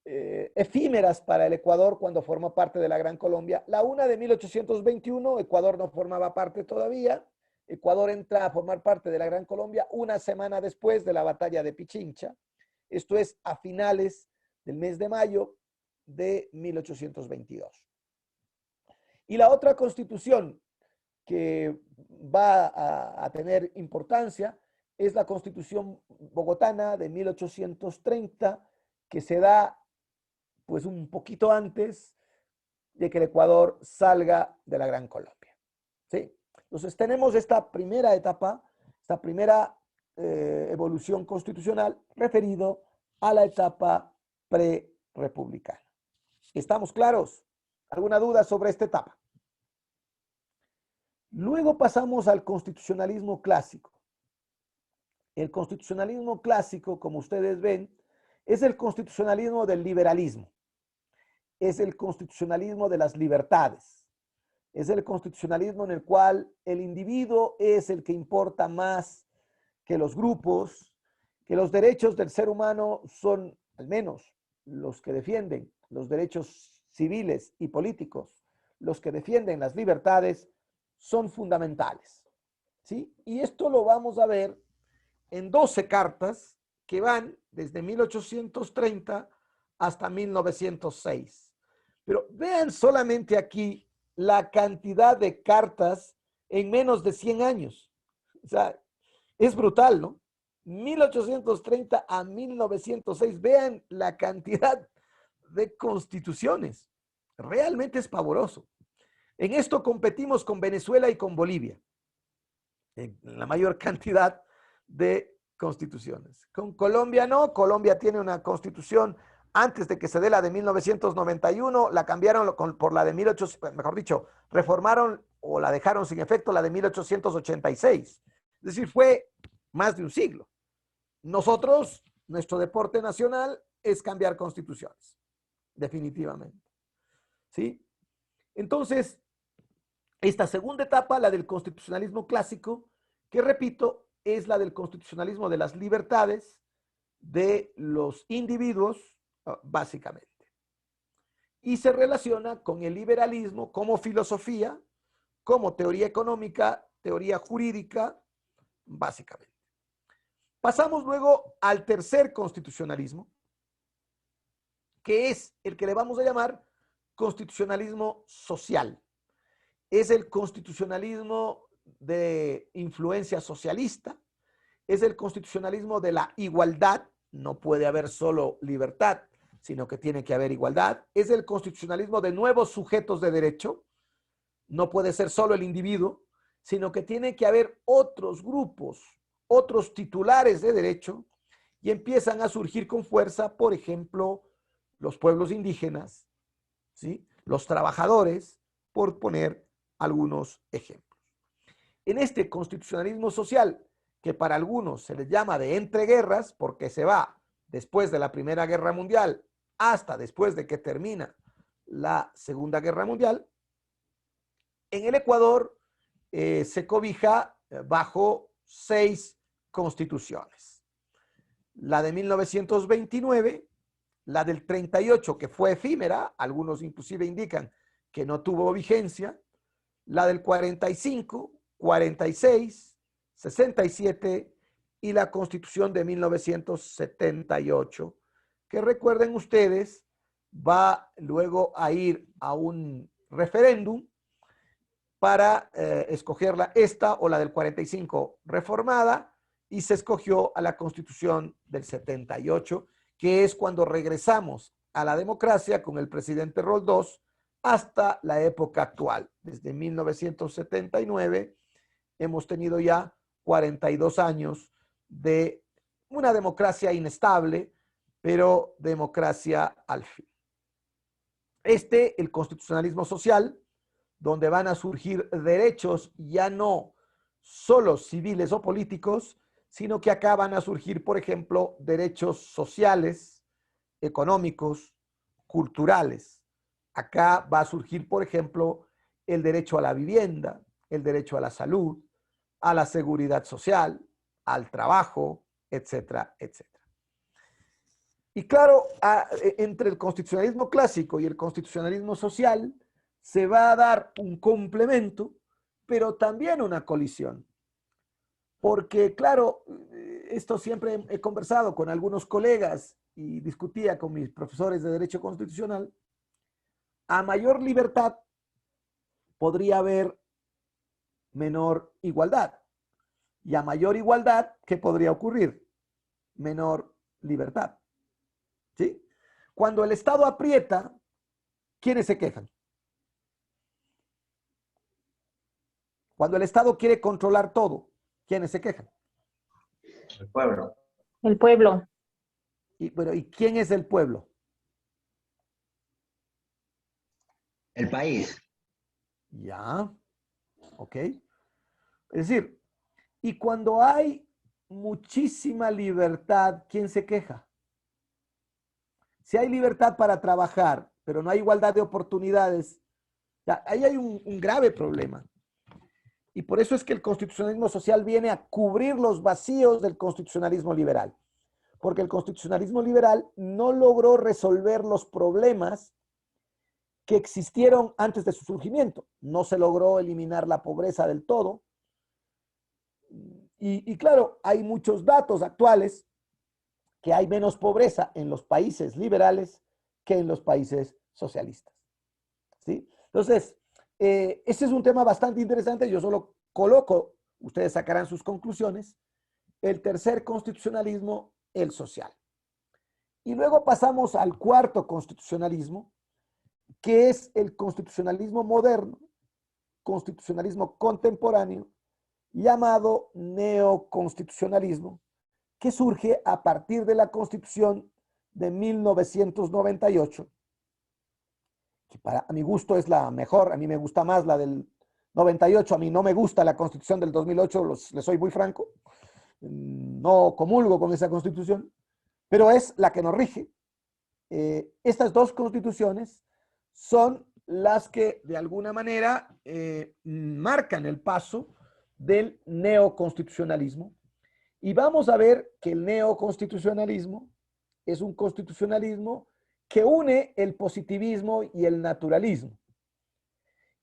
efímeras para el Ecuador cuando formó parte de la Gran Colombia. La una de 1821, Ecuador no formaba parte todavía. Ecuador entra a formar parte de la Gran Colombia una semana después de la batalla de Pichincha. Esto es a finales del mes de mayo de 1822. Y la otra constitución que va a tener importancia es la Constitución bogotana de 1830, que se da pues un poquito antes de que el Ecuador salga de la Gran Colombia. ¿Sí? Entonces tenemos esta primera etapa, esta primera evolución constitucional referido a la etapa pre-republicana. ¿Estamos claros? ¿Alguna duda sobre esta etapa? Luego pasamos al constitucionalismo clásico. El constitucionalismo clásico, como ustedes ven, es el constitucionalismo del liberalismo. Es el constitucionalismo de las libertades. Es el constitucionalismo en el cual el individuo es el que importa más que los grupos, que los derechos del ser humano son, al menos los que defienden los derechos civiles y políticos, los que defienden las libertades, son fundamentales. ¿Sí? Y esto lo vamos a ver en 12 cartas que van desde 1830 hasta 1906. Pero vean solamente aquí la cantidad de cartas en menos de 100 años. O sea, es brutal, ¿no? 1830 a 1906. Vean la cantidad de constituciones. Realmente es pavoroso. En esto competimos con Venezuela y con Bolivia, en la mayor cantidad de constituciones. Con Colombia no. Colombia tiene una constitución antes de que se dé la de 1991, la cambiaron por la de 1800, mejor dicho, reformaron o la dejaron sin efecto la de 1886. Es decir, fue más de un siglo. Nosotros, nuestro deporte nacional es cambiar constituciones, definitivamente. ¿Sí? Entonces, esta segunda etapa, la del constitucionalismo clásico, que repito, es la del constitucionalismo de las libertades de los individuos, básicamente. Y se relaciona con el liberalismo como filosofía, como teoría económica, teoría jurídica, básicamente. Pasamos luego al tercer constitucionalismo, que es el que le vamos a llamar constitucionalismo social. Es el constitucionalismo de influencia socialista, es el constitucionalismo de la igualdad, no puede haber solo libertad, sino que tiene que haber igualdad, es el constitucionalismo de nuevos sujetos de derecho, no puede ser solo el individuo, sino que tiene que haber otros grupos, otros titulares de derecho, y empiezan a surgir con fuerza, por ejemplo, los pueblos indígenas, ¿sí? Los trabajadores, por poner algunos ejemplos. En este constitucionalismo social, que para algunos se les llama de entreguerras, porque se va después de la Primera Guerra Mundial hasta después de que termina la Segunda Guerra Mundial, en el Ecuador se cobija bajo 6 constituciones. La de 1929, la del 38, que fue efímera, algunos inclusive indican que no tuvo vigencia, la del 45, 46, 67 y la Constitución de 1978, que recuerden ustedes, va luego a ir a un referéndum para escogerla esta o la del 45 reformada, y se escogió a la Constitución del 78, que es cuando regresamos a la democracia con el presidente Roldós hasta la época actual. Desde 1979 hemos tenido ya 42 años de una democracia inestable, pero democracia al fin. El constitucionalismo social, donde van a surgir derechos ya no solo civiles o políticos, sino que acá van a surgir, por ejemplo, derechos sociales, económicos, culturales. Acá va a surgir, por ejemplo, el derecho a la vivienda, el derecho a la salud, a la seguridad social, al trabajo, etcétera, etcétera. Y claro, entre el constitucionalismo clásico y el constitucionalismo social se va a dar un complemento, pero también una colisión. Porque, claro, esto siempre he conversado con algunos colegas y discutía con mis profesores de Derecho Constitucional. A mayor libertad podría haber menor igualdad. Y a mayor igualdad, ¿qué podría ocurrir? Menor libertad. ¿Sí? Cuando el Estado aprieta, ¿quiénes se quejan? Cuando el Estado quiere controlar todo, ¿quiénes se quejan? El pueblo. El pueblo. ¿Y quién es el pueblo? El país. Ya, ok. Es decir, y cuando hay muchísima libertad, ¿quién se queja? Si hay libertad para trabajar, pero no hay igualdad de oportunidades, ya, ahí hay un grave problema. Y por eso es que el constitucionalismo social viene a cubrir los vacíos del constitucionalismo liberal. Porque el constitucionalismo liberal no logró resolver los problemas que existieron antes de su surgimiento. No se logró eliminar la pobreza del todo. Y claro, hay muchos datos actuales que hay menos pobreza en los países liberales que en los países socialistas. ¿Sí? Entonces, ese es un tema bastante interesante. Yo solo coloco, ustedes sacarán sus conclusiones, el tercer constitucionalismo, el social. Y luego pasamos al cuarto constitucionalismo, que es el constitucionalismo moderno, constitucionalismo contemporáneo, llamado neoconstitucionalismo, que surge a partir de la Constitución de 1998, que para mi gusto es la mejor. A mí me gusta más la del 98, a mí no me gusta la Constitución del 2008, les soy muy franco, no comulgo con esa Constitución, pero es la que nos rige. Estas dos constituciones son las que de alguna manera marcan el paso del neoconstitucionalismo. Y vamos a ver que el neoconstitucionalismo es un constitucionalismo que une el positivismo y el naturalismo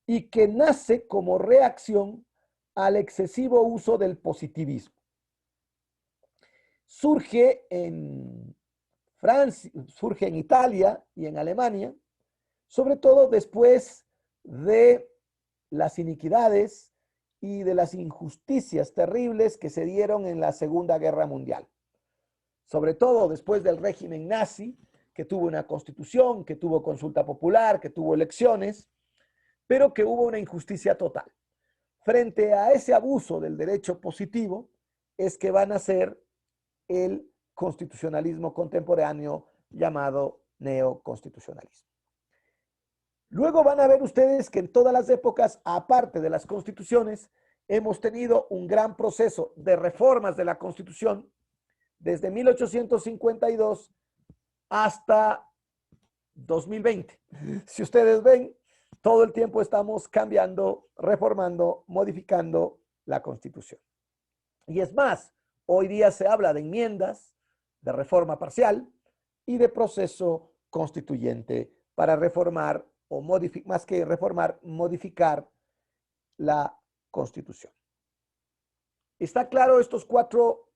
y que nace como reacción al excesivo uso del positivismo. Surge en Francia, surge en Italia y en Alemania, sobre todo después de las iniquidades y de las injusticias terribles que se dieron en la Segunda Guerra Mundial. Sobre todo después del régimen nazi, que tuvo una constitución, que tuvo consulta popular, que tuvo elecciones, pero que hubo una injusticia total. Frente a ese abuso del derecho positivo, es que van a nacer el constitucionalismo contemporáneo llamado neoconstitucionalismo. Luego van a ver ustedes que en todas las épocas, aparte de las constituciones, hemos tenido un gran proceso de reformas de la Constitución desde 1852 hasta 2020. Si ustedes ven, todo el tiempo estamos cambiando, reformando, modificando la Constitución. Y es más, hoy día se habla de enmiendas, de reforma parcial y de proceso constituyente para reformar o modificar, más que reformar, modificar la Constitución. ¿Está claro estos cuatro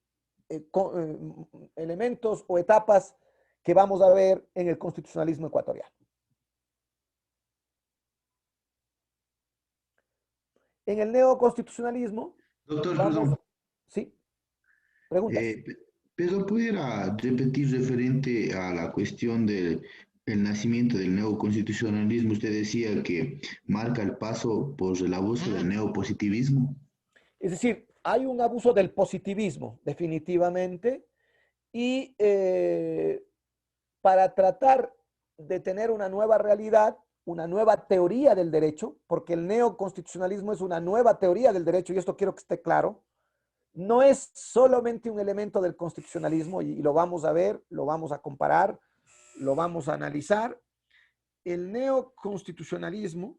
elementos o etapas que vamos a ver en el constitucionalismo ecuatoriano? En el neoconstitucionalismo, Doctor, perdón. Sí, preguntas. Pero pudiera repetir referente a la cuestión del nacimiento del neoconstitucionalismo. Usted decía que marca el paso por el abuso del neopositivismo. Es decir, hay un abuso del positivismo, definitivamente, y para tratar de tener una nueva realidad, una nueva teoría del derecho, porque el neoconstitucionalismo es una nueva teoría del derecho, y esto quiero que esté claro, no es solamente un elemento del constitucionalismo, y lo vamos a ver, lo vamos a comparar, lo vamos a analizar. El neoconstitucionalismo,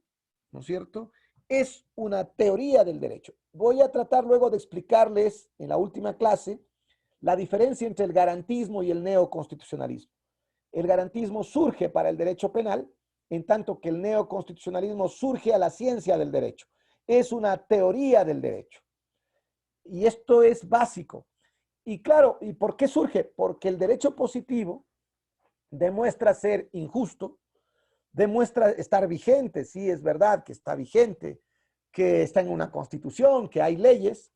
¿no es cierto?, es una teoría del derecho. Voy a tratar luego de explicarles en la última clase la diferencia entre el garantismo y el neoconstitucionalismo. El garantismo surge para el derecho penal, en tanto que el neoconstitucionalismo surge a la ciencia del derecho. Es una teoría del derecho. Y esto es básico. Y claro, ¿y por qué surge? Porque el derecho positivo demuestra ser injusto, demuestra estar vigente, sí, es verdad que está vigente, que está en una constitución, que hay leyes,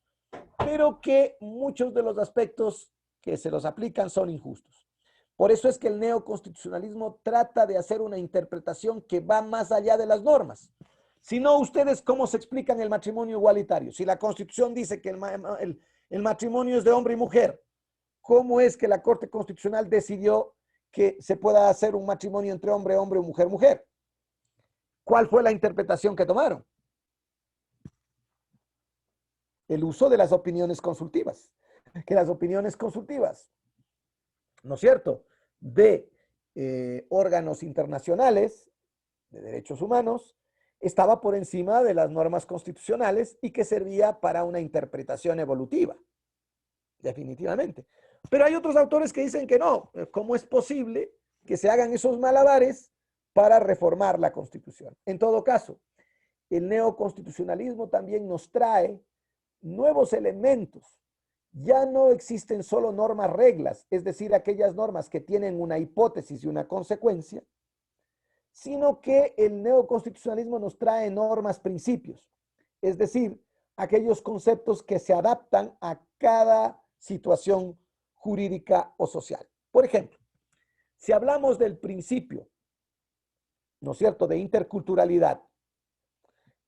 pero que muchos de los aspectos que se los aplican son injustos. Por eso es que el neoconstitucionalismo trata de hacer una interpretación que va más allá de las normas. Si no, ustedes, ¿cómo se explican el matrimonio igualitario? Si la Constitución dice que el matrimonio es de hombre y mujer, ¿cómo es que la Corte Constitucional decidió que se pueda hacer un matrimonio entre hombre, hombre o mujer, mujer? ¿Cuál fue la interpretación que tomaron? El uso de las opiniones consultivas. Que las opiniones consultivas, ¿no es cierto?, de órganos internacionales de derechos humanos, estaba por encima de las normas constitucionales y que servía para una interpretación evolutiva, definitivamente. Pero hay otros autores que dicen que no. ¿Cómo es posible que se hagan esos malabares para reformar la Constitución? En todo caso, el neoconstitucionalismo también nos trae nuevos elementos. Ya no existen solo normas reglas, es decir, aquellas normas que tienen una hipótesis y una consecuencia, sino que el neoconstitucionalismo nos trae normas principios, es decir, aquellos conceptos que se adaptan a cada situación jurídica o social. Por ejemplo, si hablamos del principio, ¿no es cierto?, de interculturalidad,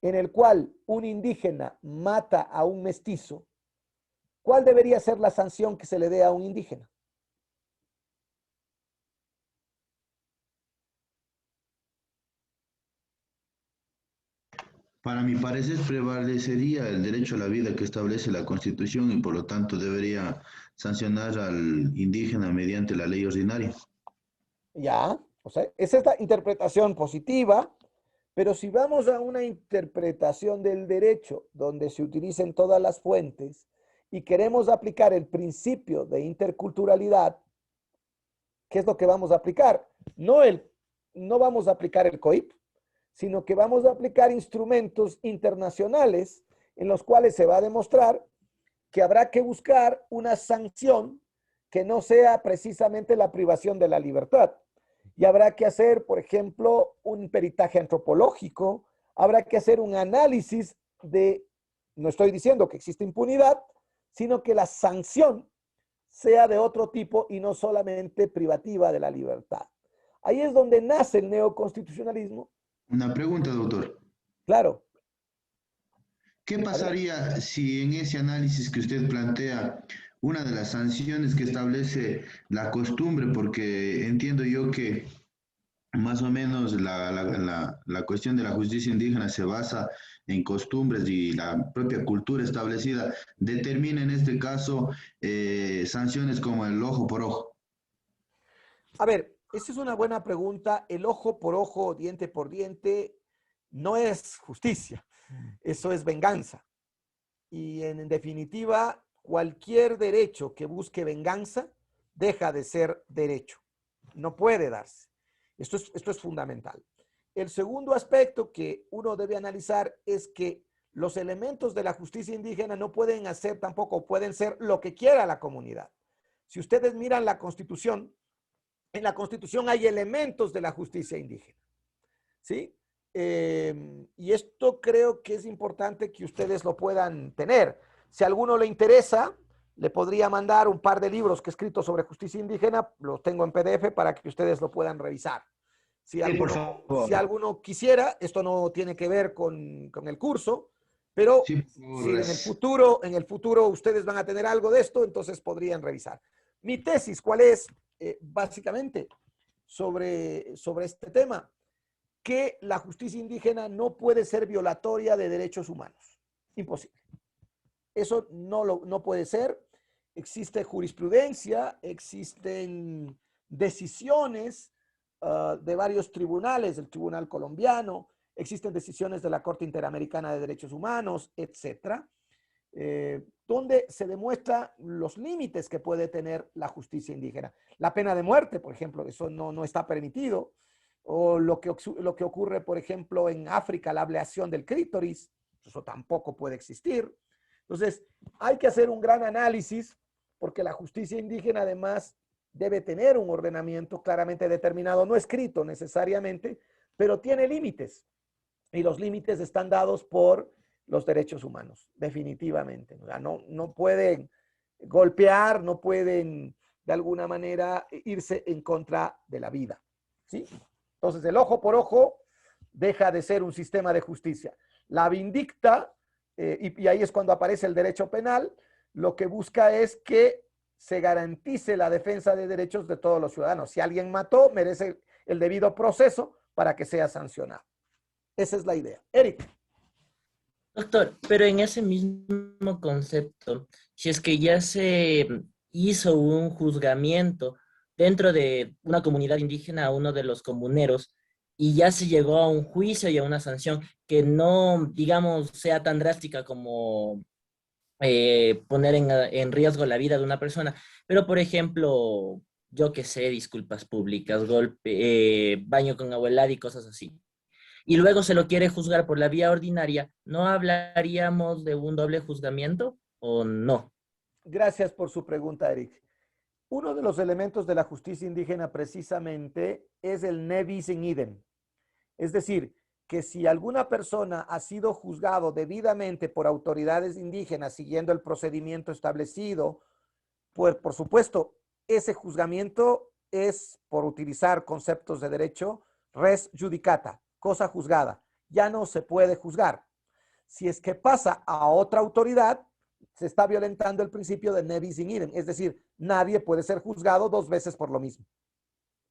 en el cual un indígena mata a un mestizo, ¿cuál debería ser la sanción que se le dé a un indígena? Para mi parecer, prevalecería el derecho a la vida que establece la Constitución y por lo tanto debería sancionar al indígena mediante la ley ordinaria. Ya, o sea, esa es la interpretación positiva Pero si vamos a una interpretación del derecho donde se utilicen todas las fuentes y queremos aplicar el principio de interculturalidad, ¿qué es lo que vamos a aplicar? No vamos a aplicar el COIP, sino que vamos a aplicar instrumentos internacionales en los cuales se va a demostrar que habrá que buscar una sanción que no sea precisamente la privación de la libertad. Y habrá que hacer, por ejemplo, un peritaje antropológico, habrá que hacer un análisis de, no estoy diciendo que existe impunidad, sino que la sanción sea de otro tipo y no solamente privativa de la libertad. Ahí es donde nace el neoconstitucionalismo. Una pregunta, doctor. Claro. ¿Qué pasaría si en ese análisis que usted plantea, una de las sanciones que establece la costumbre, porque entiendo yo que más o menos la cuestión de la justicia indígena se basa en costumbres y la propia cultura establecida, determina en este caso sanciones como el ojo por ojo? A ver, esa es una buena pregunta. El ojo por ojo, diente por diente, no es justicia. Eso es venganza. Y en definitiva, cualquier derecho que busque venganza deja de ser derecho. No puede darse. Esto es fundamental. El segundo aspecto que uno debe analizar es que los elementos de la justicia indígena no pueden hacer tampoco, pueden ser lo que quiera la comunidad. Si ustedes miran la Constitución, en la Constitución hay elementos de la justicia indígena. ¿Sí? Y esto creo que es importante que ustedes lo puedan tener. Si a alguno le interesa, le podría mandar un par de libros que he escrito sobre justicia indígena, los tengo en PDF para que ustedes lo puedan revisar. Si alguno quisiera, esto no tiene que ver con el curso, pero si en el futuro ustedes van a tener algo de esto, entonces podrían revisar. Mi tesis, ¿cuál es? Básicamente, sobre este tema, que la justicia indígena no puede ser violatoria de derechos humanos. Imposible. Eso no puede ser. Existe jurisprudencia, existen decisiones de varios tribunales, el Tribunal Colombiano, existen decisiones de la Corte Interamericana de Derechos Humanos, etcétera, donde se demuestra los límites que puede tener la justicia indígena. La pena de muerte, por ejemplo, eso no está permitido. O lo que ocurre, por ejemplo, en África, la ablación del clítoris, eso tampoco puede existir. Entonces, hay que hacer un gran análisis porque la justicia indígena además debe tener un ordenamiento claramente determinado, no escrito necesariamente, pero tiene límites. Y los límites están dados por los derechos humanos, definitivamente. O sea, no pueden golpear, no pueden de alguna manera irse en contra de la vida. ¿Sí? Entonces, el ojo por ojo deja de ser un sistema de justicia. La vindicta, y ahí es cuando aparece el derecho penal, lo que busca es que se garantice la defensa de derechos de todos los ciudadanos. Si alguien mató, merece el debido proceso para que sea sancionado. Esa es la idea. Eric. Doctor, pero en ese mismo concepto, si es que ya se hizo un juzgamiento dentro de una comunidad indígena a uno de los comuneros y ya se llegó a un juicio y a una sanción que no, digamos, sea tan drástica como poner en riesgo la vida de una persona, pero por ejemplo, yo que sé, disculpas públicas, golpe, baño con abuelada y cosas así, y luego se lo quiere juzgar por la vía ordinaria, ¿no hablaríamos de un doble juzgamiento o no? Gracias por su pregunta, Eric. Uno de los elementos de la justicia indígena precisamente es el ne bis in idem. Es decir, que si alguna persona ha sido juzgado debidamente por autoridades indígenas siguiendo el procedimiento establecido, pues por supuesto, ese juzgamiento es, por utilizar conceptos de derecho, res judicata, cosa juzgada. Ya no se puede juzgar. Si es que pasa a otra autoridad, se está violentando el principio de ne bis in idem, es decir, nadie puede ser juzgado dos veces por lo mismo,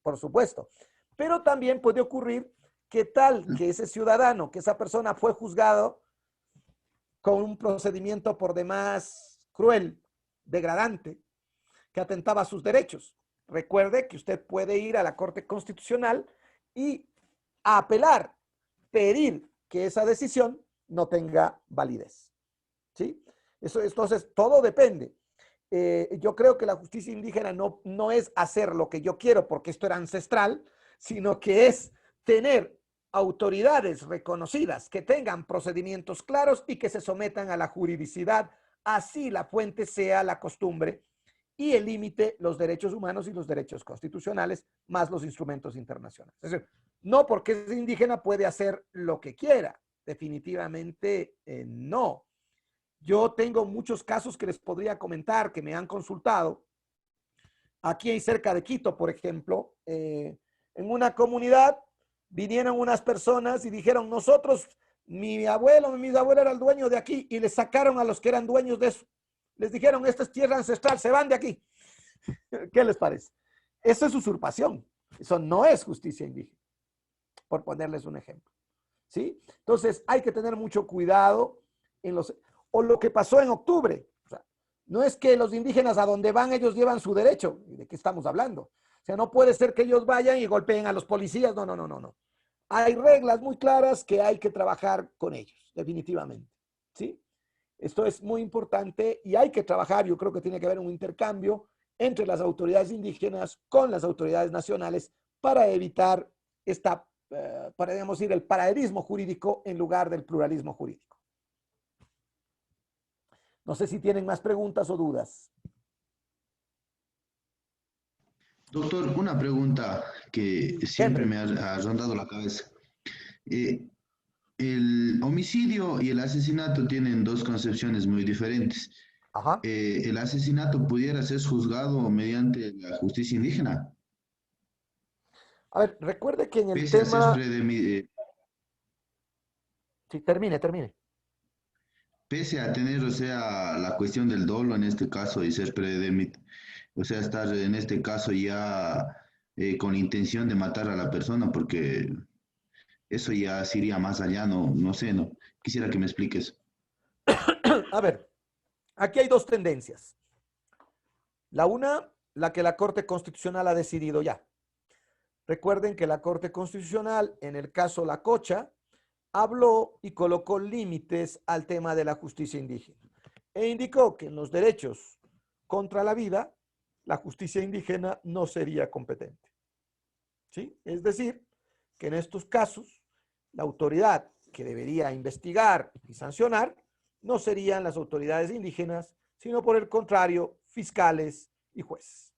por supuesto. Pero también puede ocurrir que tal que ese ciudadano, que esa persona fue juzgado con un procedimiento por demás cruel, degradante, que atentaba a sus derechos. Recuerde que usted puede ir a la Corte Constitucional y apelar impedir que esa decisión no tenga validez. ¿Sí? Entonces, todo depende. Yo creo que la justicia indígena no es hacer lo que yo quiero porque esto era ancestral, sino que es tener autoridades reconocidas que tengan procedimientos claros y que se sometan a la juridicidad, así la fuente sea la costumbre y el límite los derechos humanos y los derechos constitucionales, más los instrumentos internacionales. Es decir, no porque es indígena puede hacer lo que quiera, definitivamente no. Yo tengo muchos casos que les podría comentar, que me han consultado. Aquí cerca de Quito, por ejemplo, en una comunidad vinieron unas personas y dijeron, nosotros, mi abuelo era el dueño de aquí, y les sacaron a los que eran dueños de eso. Les dijeron, esta es tierra ancestral, se van de aquí. ¿Qué les parece? Eso es usurpación. Eso no es justicia indígena, por ponerles un ejemplo. ¿Sí? Entonces, hay que tener mucho cuidado en los... O lo que pasó en octubre. O sea, no es que los indígenas a donde van ellos llevan su derecho. ¿De qué estamos hablando? O sea, no puede ser que ellos vayan y golpeen a los policías. No. Hay reglas muy claras que hay que trabajar con ellos, definitivamente. ¿Sí? Esto es muy importante y hay que trabajar. Yo creo que tiene que haber un intercambio entre las autoridades indígenas con las autoridades nacionales para evitar podríamos decir, el paralelismo jurídico en lugar del pluralismo jurídico. No sé si tienen más preguntas o dudas. Doctor, una pregunta que siempre me ha rondado la cabeza. El homicidio y el asesinato tienen dos concepciones muy diferentes. Ajá. ¿El asesinato pudiera ser juzgado mediante la justicia indígena? A ver, recuerde que en el Pese tema... a ser Sí, termine. Pese a tener, o sea, la cuestión del dolo en este caso y ser o sea, estar en este caso ya con intención de matar a la persona, porque eso ya se iría más allá, no sé, no. Quisiera que me expliques. A ver, aquí hay dos tendencias. La una, la que la Corte Constitucional ha decidido ya. Recuerden que la Corte Constitucional, en el caso La Cocha, habló y colocó límites al tema de la justicia indígena e indicó que en los derechos contra la vida, la justicia indígena no sería competente. ¿Sí? Es decir, que en estos casos, la autoridad que debería investigar y sancionar no serían las autoridades indígenas, sino por el contrario, fiscales y jueces.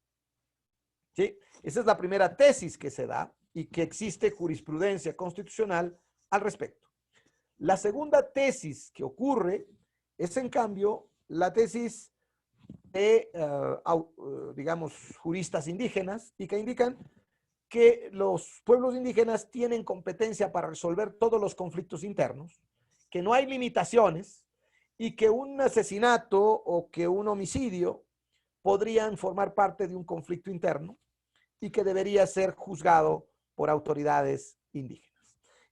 ¿Sí? Esa es la primera tesis que se da y que existe jurisprudencia constitucional al respecto. La segunda tesis que ocurre es, en cambio, la tesis de, digamos, juristas indígenas y que indican que los pueblos indígenas tienen competencia para resolver todos los conflictos internos, que no hay limitaciones y que un asesinato o que un homicidio podrían formar parte de un conflicto interno y que debería ser juzgado por autoridades indígenas.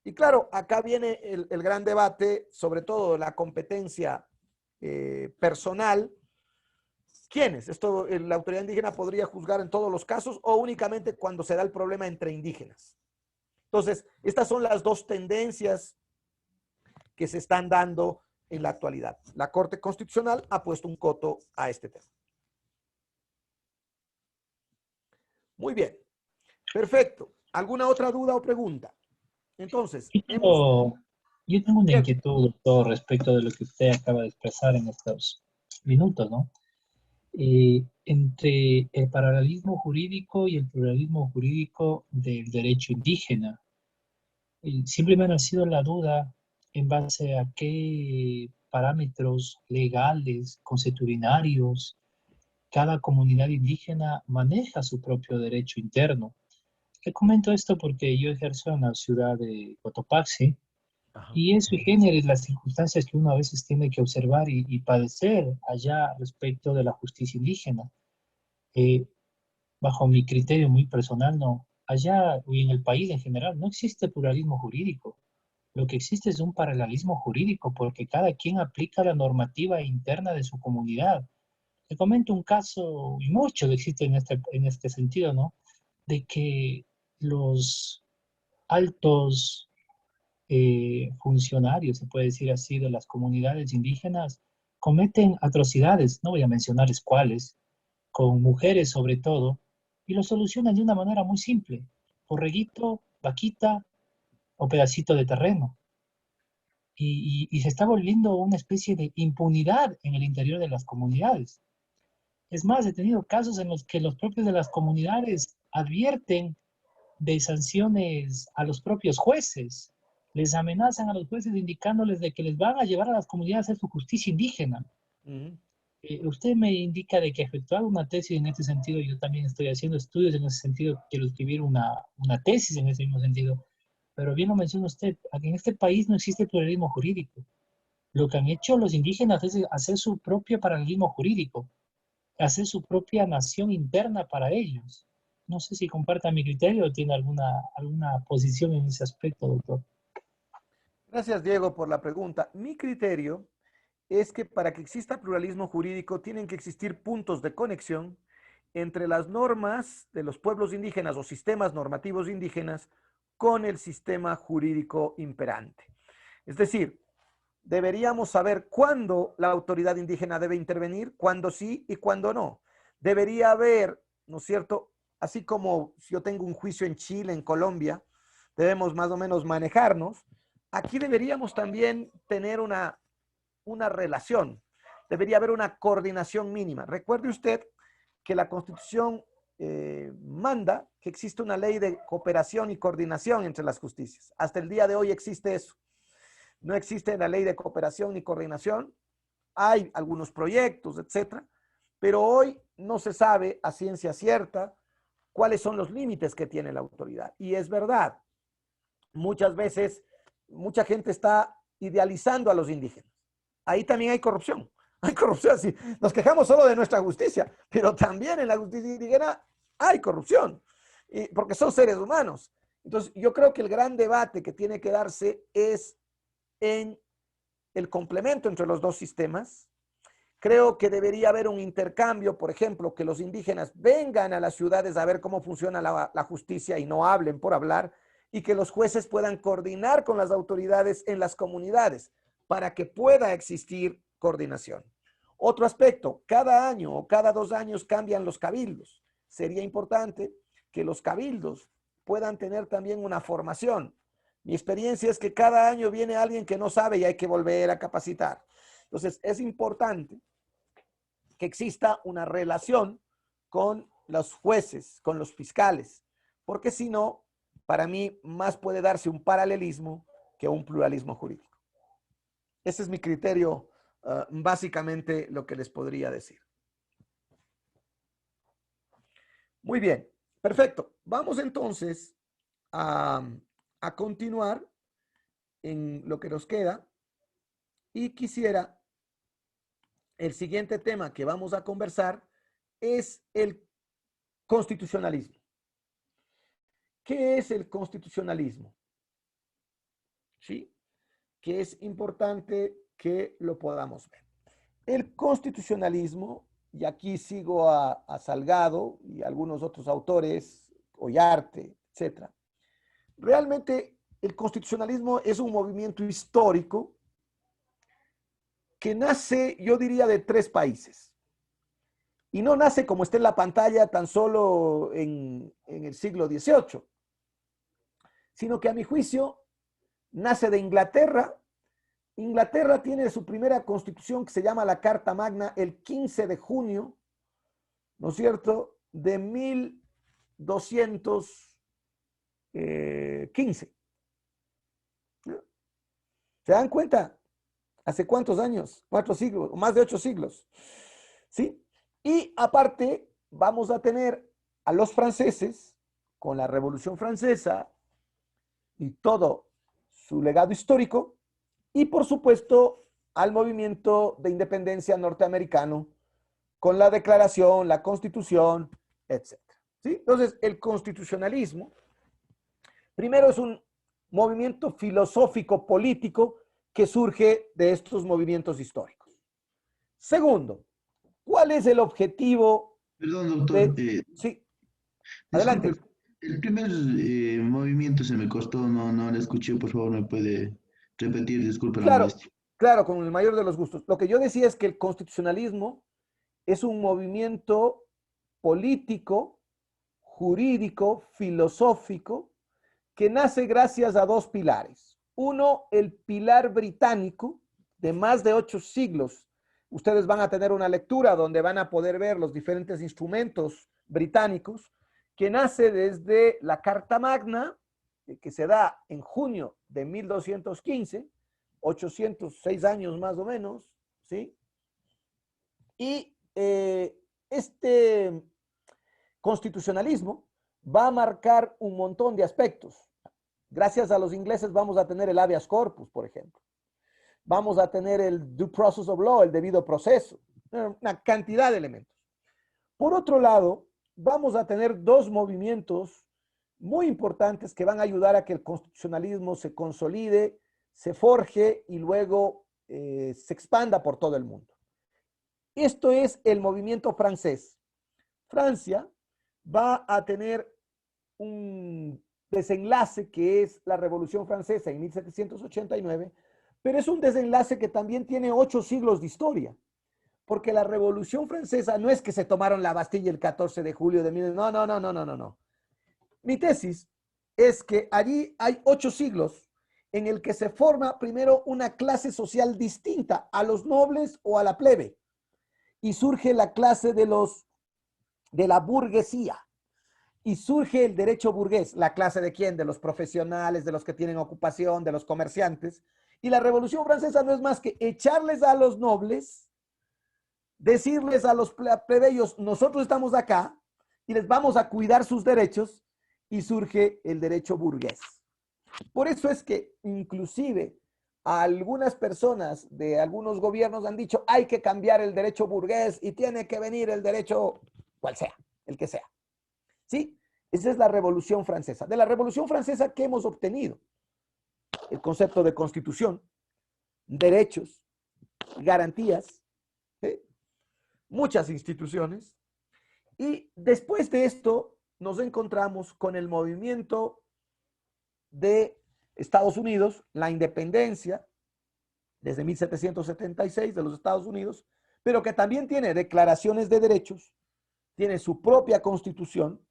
Y claro, acá viene el gran debate, sobre todo la competencia personal. ¿Quiénes? ¿La autoridad indígena podría juzgar en todos los casos o únicamente cuando se da el problema entre indígenas? Entonces, estas son las dos tendencias que se están dando en la actualidad. La Corte Constitucional ha puesto un coto a este tema. Muy bien. Perfecto. ¿Alguna otra duda o pregunta? Entonces, yo tengo una inquietud, doctor, respecto de lo que usted acaba de expresar en estos minutos, ¿no? Entre el paralelismo jurídico y el pluralismo jurídico del derecho indígena. Siempre me ha nacido la duda en base a qué parámetros legales, consuetudinarios, cada comunidad indígena maneja su propio derecho interno. Le comento esto porque yo ejerzo en la ciudad de Cotopaxi. Ajá. Y es sui generis las circunstancias que uno a veces tiene que observar y padecer allá respecto de la justicia indígena. Bajo mi criterio muy personal, no. Allá y en el país en general no existe pluralismo jurídico. Lo que existe es un paralelismo jurídico porque cada quien aplica la normativa interna de su comunidad. Le comento un caso, y muchos existen en este sentido, ¿no? De que los altos funcionarios, se puede decir así, de las comunidades indígenas cometen atrocidades, no voy a mencionarles cuáles, con mujeres sobre todo, y lo solucionan de una manera muy simple: borreguito, vaquita o pedacito de terreno. Y se está volviendo una especie de impunidad en el interior de las comunidades. Es más, he tenido casos en los que los propios de las comunidades advierten de sanciones a los propios jueces. Les amenazan a los jueces indicándoles de que les van a llevar a las comunidades a hacer su justicia indígena. Usted me indica de que ha efectuado una tesis en este sentido. Yo también estoy haciendo estudios en ese sentido. Quiero escribir una tesis en ese mismo sentido. Pero bien lo menciona usted, aquí en este país no existe pluralismo jurídico. Lo que han hecho los indígenas es hacer su propio paralelismo jurídico, hacer su propia nación interna para ellos. No sé si comparta mi criterio o tiene alguna posición en ese aspecto, doctor. Gracias, Diego, por la pregunta. Mi criterio es que para que exista pluralismo jurídico tienen que existir puntos de conexión entre las normas de los pueblos indígenas o sistemas normativos indígenas con el sistema jurídico imperante. Es decir, deberíamos saber cuándo la autoridad indígena debe intervenir, cuándo sí y cuándo no. Debería haber, ¿no es cierto? Así como si yo tengo un juicio en Chile, en Colombia, debemos más o menos manejarnos. Aquí deberíamos también tener una relación. Debería haber una coordinación mínima. Recuerde usted que la Constitución manda que existe una ley de cooperación y coordinación entre las justicias. Hasta el día de hoy existe eso. No existe la ley de cooperación ni coordinación. Hay algunos proyectos, etcétera, pero hoy no se sabe a ciencia cierta cuáles son los límites que tiene la autoridad. Y es verdad, muchas veces, mucha gente está idealizando a los indígenas. Ahí también hay corrupción. Hay corrupción, sí. Nos quejamos solo de nuestra justicia, pero también en la justicia indígena hay corrupción, porque son seres humanos. Entonces, yo creo que el gran debate que tiene que darse es en el complemento entre los dos sistemas. Creo que debería haber un intercambio, por ejemplo, que los indígenas vengan a las ciudades a ver cómo funciona la justicia y no hablen por hablar, y que los jueces puedan coordinar con las autoridades en las comunidades para que pueda existir coordinación. Otro aspecto, cada año o cada 2 años cambian los cabildos. Sería importante que los cabildos puedan tener también una formación. Mi experiencia es que cada año viene alguien que no sabe y hay que volver a capacitar. Entonces, es importante que exista una relación con los jueces, con los fiscales, porque si no, para mí más puede darse un paralelismo que un pluralismo jurídico. Ese es mi criterio, básicamente lo que les podría decir. Muy bien, perfecto. Vamos entonces a continuar en lo que nos queda y quisiera, el siguiente tema que vamos a conversar es el constitucionalismo. ¿Qué es el constitucionalismo? ¿Sí? Que es importante que lo podamos ver. El constitucionalismo, y aquí sigo a Salgado y algunos otros autores, Ollarte, etc. Realmente el constitucionalismo es un movimiento histórico que nace, yo diría, de 3 países. Y no nace como está en la pantalla tan solo en el siglo XVIII, sino que a mi juicio nace de Inglaterra. Inglaterra tiene su primera constitución que se llama la Carta Magna el 15 de junio, ¿no es cierto?, de 1215. ¿Se dan cuenta? ¿Hace cuántos años? 4 siglos, o más de 8 siglos. ¿Sí? Y aparte, vamos a tener a los franceses con la Revolución Francesa y todo su legado histórico, y por supuesto al movimiento de independencia norteamericano con la Declaración, la Constitución, etc. ¿Sí? Entonces, el constitucionalismo, primero, es un movimiento filosófico político que surge de estos movimientos históricos. Segundo, ¿cuál es el objetivo? Perdón, doctor. Sí, adelante. El primer movimiento se me costó, no lo escuché, por favor, me puede repetir, disculpe la Claro, molestia. claro, con el mayor de los gustos. Lo que yo decía es que el constitucionalismo es un movimiento político, jurídico, filosófico, que nace gracias a dos pilares. Uno, el pilar británico de más de 8 siglos. Ustedes van a tener una lectura donde van a poder ver los diferentes instrumentos británicos, que nace desde la Carta Magna, que se da en junio de 1215, 806 años más o menos, ¿sí? Y este constitucionalismo va a marcar un montón de aspectos. Gracias a los ingleses vamos a tener el habeas corpus, por ejemplo. Vamos a tener el due process of law, el debido proceso. Una cantidad de elementos. Por otro lado, vamos a tener dos movimientos muy importantes que van a ayudar a que el constitucionalismo se consolide, se forje y luego se expanda por todo el mundo. Esto es el movimiento francés. Francia va a tener un desenlace que es la Revolución Francesa en 1789, pero es un desenlace que también tiene 8 siglos de historia, porque la Revolución Francesa no es que se tomaron la Bastilla el 14 de julio de 1900, no. Mi tesis es que allí hay 8 siglos en el que se forma primero una clase social distinta a los nobles o a la plebe, y surge la clase de la burguesía. Y surge el derecho burgués, la clase de quién, de los profesionales, de los que tienen ocupación, de los comerciantes. Y la Revolución Francesa no es más que echarles a los nobles, decirles a los plebeyos, nosotros estamos acá y les vamos a cuidar sus derechos, y surge el derecho burgués. Por eso es que inclusive a algunas personas de algunos gobiernos han dicho, hay que cambiar el derecho burgués y tiene que venir el derecho, cual sea, el que sea. ¿Sí? Esa es la Revolución Francesa. De la Revolución Francesa, ¿qué hemos obtenido? El concepto de constitución, derechos, garantías, ¿sí? Muchas instituciones. Y después de esto nos encontramos con el movimiento de Estados Unidos, la independencia desde 1776 de los Estados Unidos, pero que también tiene declaraciones de derechos, tiene su propia constitución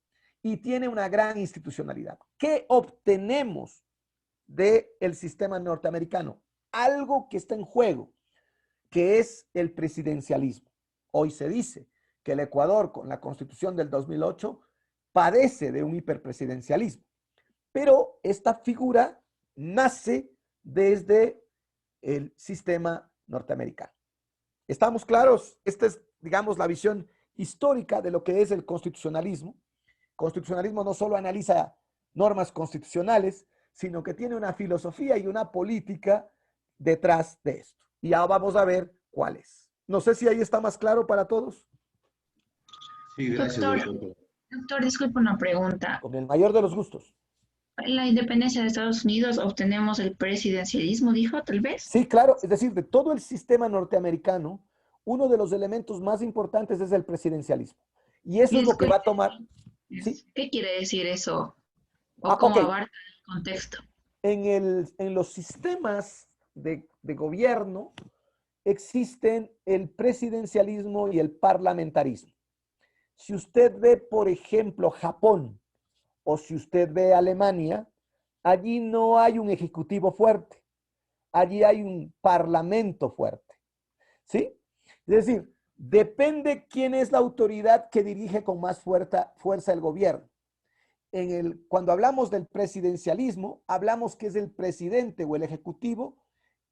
y tiene una gran institucionalidad. ¿Qué obtenemos del sistema norteamericano? Algo que está en juego, que es el presidencialismo. Hoy se dice que el Ecuador, con la constitución del 2008, padece de un hiperpresidencialismo, pero esta figura nace desde el sistema norteamericano. ¿Estamos claros? Esta es, digamos, la visión histórica de lo que es el constitucionalismo. Constitucionalismo no solo analiza normas constitucionales, sino que tiene una filosofía y una política detrás de esto. Y ya vamos a ver cuál es. No sé si ahí está más claro para todos. Sí, gracias, doctor. Doctor, disculpe una pregunta. Con el mayor de los gustos. En la independencia de Estados Unidos obtenemos el presidencialismo, dijo, tal vez. Sí, claro. Es decir, de todo el sistema norteamericano, uno de los elementos más importantes es el presidencialismo. Y eso es lo que va a tomar... ¿Sí? ¿Qué quiere decir eso? ¿O cómo abarca el contexto? En los sistemas de gobierno existen el presidencialismo y el parlamentarismo. Si usted ve, por ejemplo, Japón, o si usted ve Alemania, allí no hay un ejecutivo fuerte, allí hay un parlamento fuerte, ¿sí? Es decir, depende quién es la autoridad que dirige con más fuerza el gobierno. Cuando hablamos del presidencialismo, hablamos que es el presidente o el ejecutivo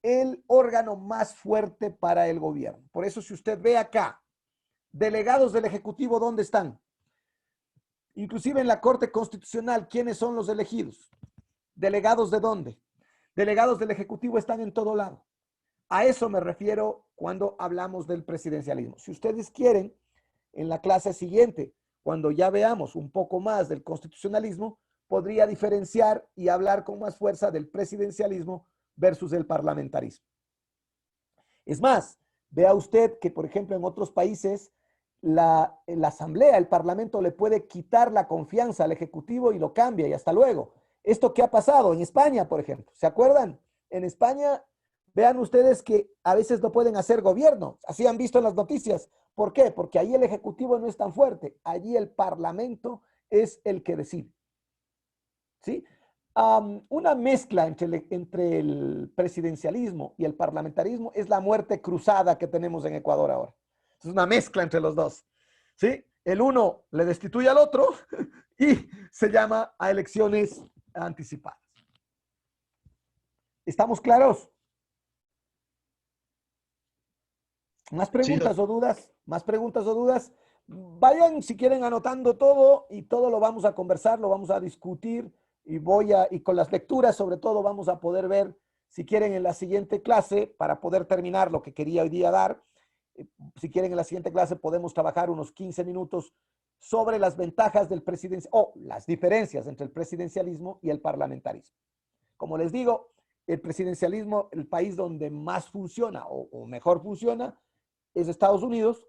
el órgano más fuerte para el gobierno. Por eso, si usted ve acá, delegados del ejecutivo, ¿dónde están? Inclusive en la Corte Constitucional, ¿quiénes son los elegidos? ¿Delegados de dónde? Delegados del Ejecutivo están en todo lado. A eso me refiero cuando hablamos del presidencialismo. Si ustedes quieren, en la clase siguiente, cuando ya veamos un poco más del constitucionalismo, podría diferenciar y hablar con más fuerza del presidencialismo versus el parlamentarismo. Es más, vea usted que, por ejemplo, en otros países la Asamblea, el Parlamento le puede quitar la confianza al Ejecutivo y lo cambia y hasta luego. Esto que ha pasado en España, por ejemplo, ¿se acuerdan? En España, vean ustedes que a veces no pueden hacer gobierno, así han visto en las noticias. ¿Por qué? Porque allí el Ejecutivo no es tan fuerte, allí el Parlamento es el que decide. ¿Sí? Una mezcla entre el presidencialismo y el parlamentarismo es la muerte cruzada que tenemos en Ecuador ahora. Es una mezcla entre los dos. ¿Sí? El uno le destituye al otro y se llama a elecciones anticipadas. ¿Estamos claros? ¿Más preguntas o dudas? ¿Más preguntas o dudas? Vayan si quieren anotando todo y todo lo vamos a conversar, lo vamos a discutir y con las lecturas sobre todo vamos a poder ver si quieren en la siguiente clase para poder terminar lo que quería hoy día dar. Si quieren en la siguiente clase podemos trabajar unos 15 minutos sobre las ventajas del presidencialismo o las diferencias entre el presidencialismo y el parlamentarismo. Como les digo, el presidencialismo, el país donde más funciona o mejor funciona es Estados Unidos.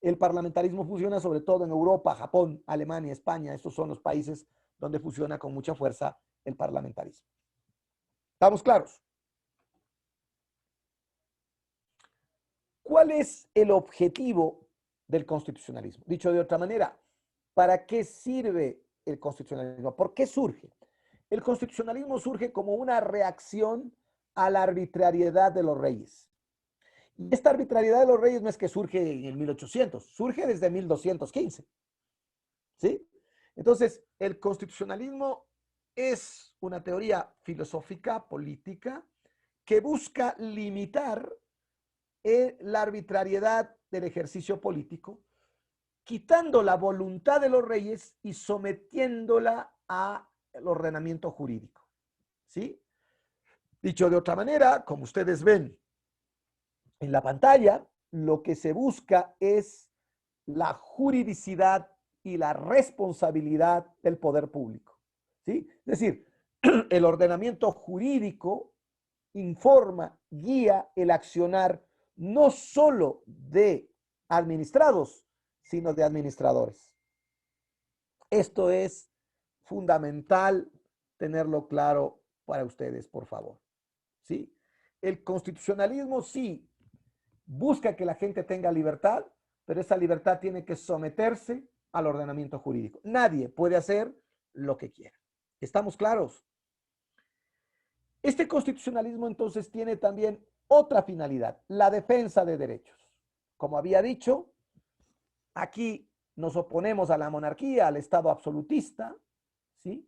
El parlamentarismo funciona sobre todo en Europa, Japón, Alemania, España. Estos son los países donde funciona con mucha fuerza el parlamentarismo. ¿Estamos claros? ¿Cuál es el objetivo del constitucionalismo? Dicho de otra manera, ¿para qué sirve el constitucionalismo? ¿Por qué surge? El constitucionalismo surge como una reacción a la arbitrariedad de los reyes. Y esta arbitrariedad de los reyes no es que surge en el 1800, surge desde 1215. ¿Sí? Entonces, el constitucionalismo es una teoría filosófica, política, que busca limitar la arbitrariedad del ejercicio político, quitando la voluntad de los reyes y sometiéndola al ordenamiento jurídico. ¿Sí? Dicho de otra manera, como ustedes ven en la pantalla, lo que se busca es la juridicidad y la responsabilidad del poder público. ¿Sí? Es decir, el ordenamiento jurídico informa, guía el accionar no solo de administrados, sino de administradores. Esto es fundamental tenerlo claro para ustedes, por favor. ¿Sí? El constitucionalismo sí busca que la gente tenga libertad, pero esa libertad tiene que someterse al ordenamiento jurídico. Nadie puede hacer lo que quiera. ¿Estamos claros? Este constitucionalismo entonces tiene también otra finalidad, la defensa de derechos. Como había dicho, aquí nos oponemos a la monarquía, al Estado absolutista, ¿sí?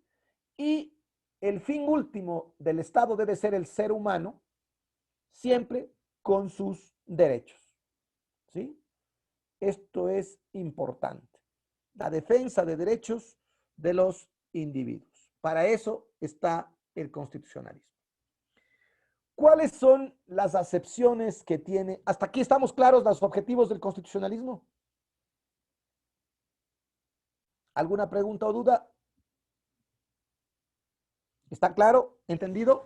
Y el fin último del Estado debe ser el ser humano, siempre con sus derechos, ¿sí? Esto es importante, la defensa de derechos de los individuos. Para eso está el constitucionalismo. ¿Cuáles son las acepciones que tiene? ¿Hasta aquí estamos claros los objetivos del constitucionalismo? ¿Alguna pregunta o duda? ¿Está claro? ¿Entendido?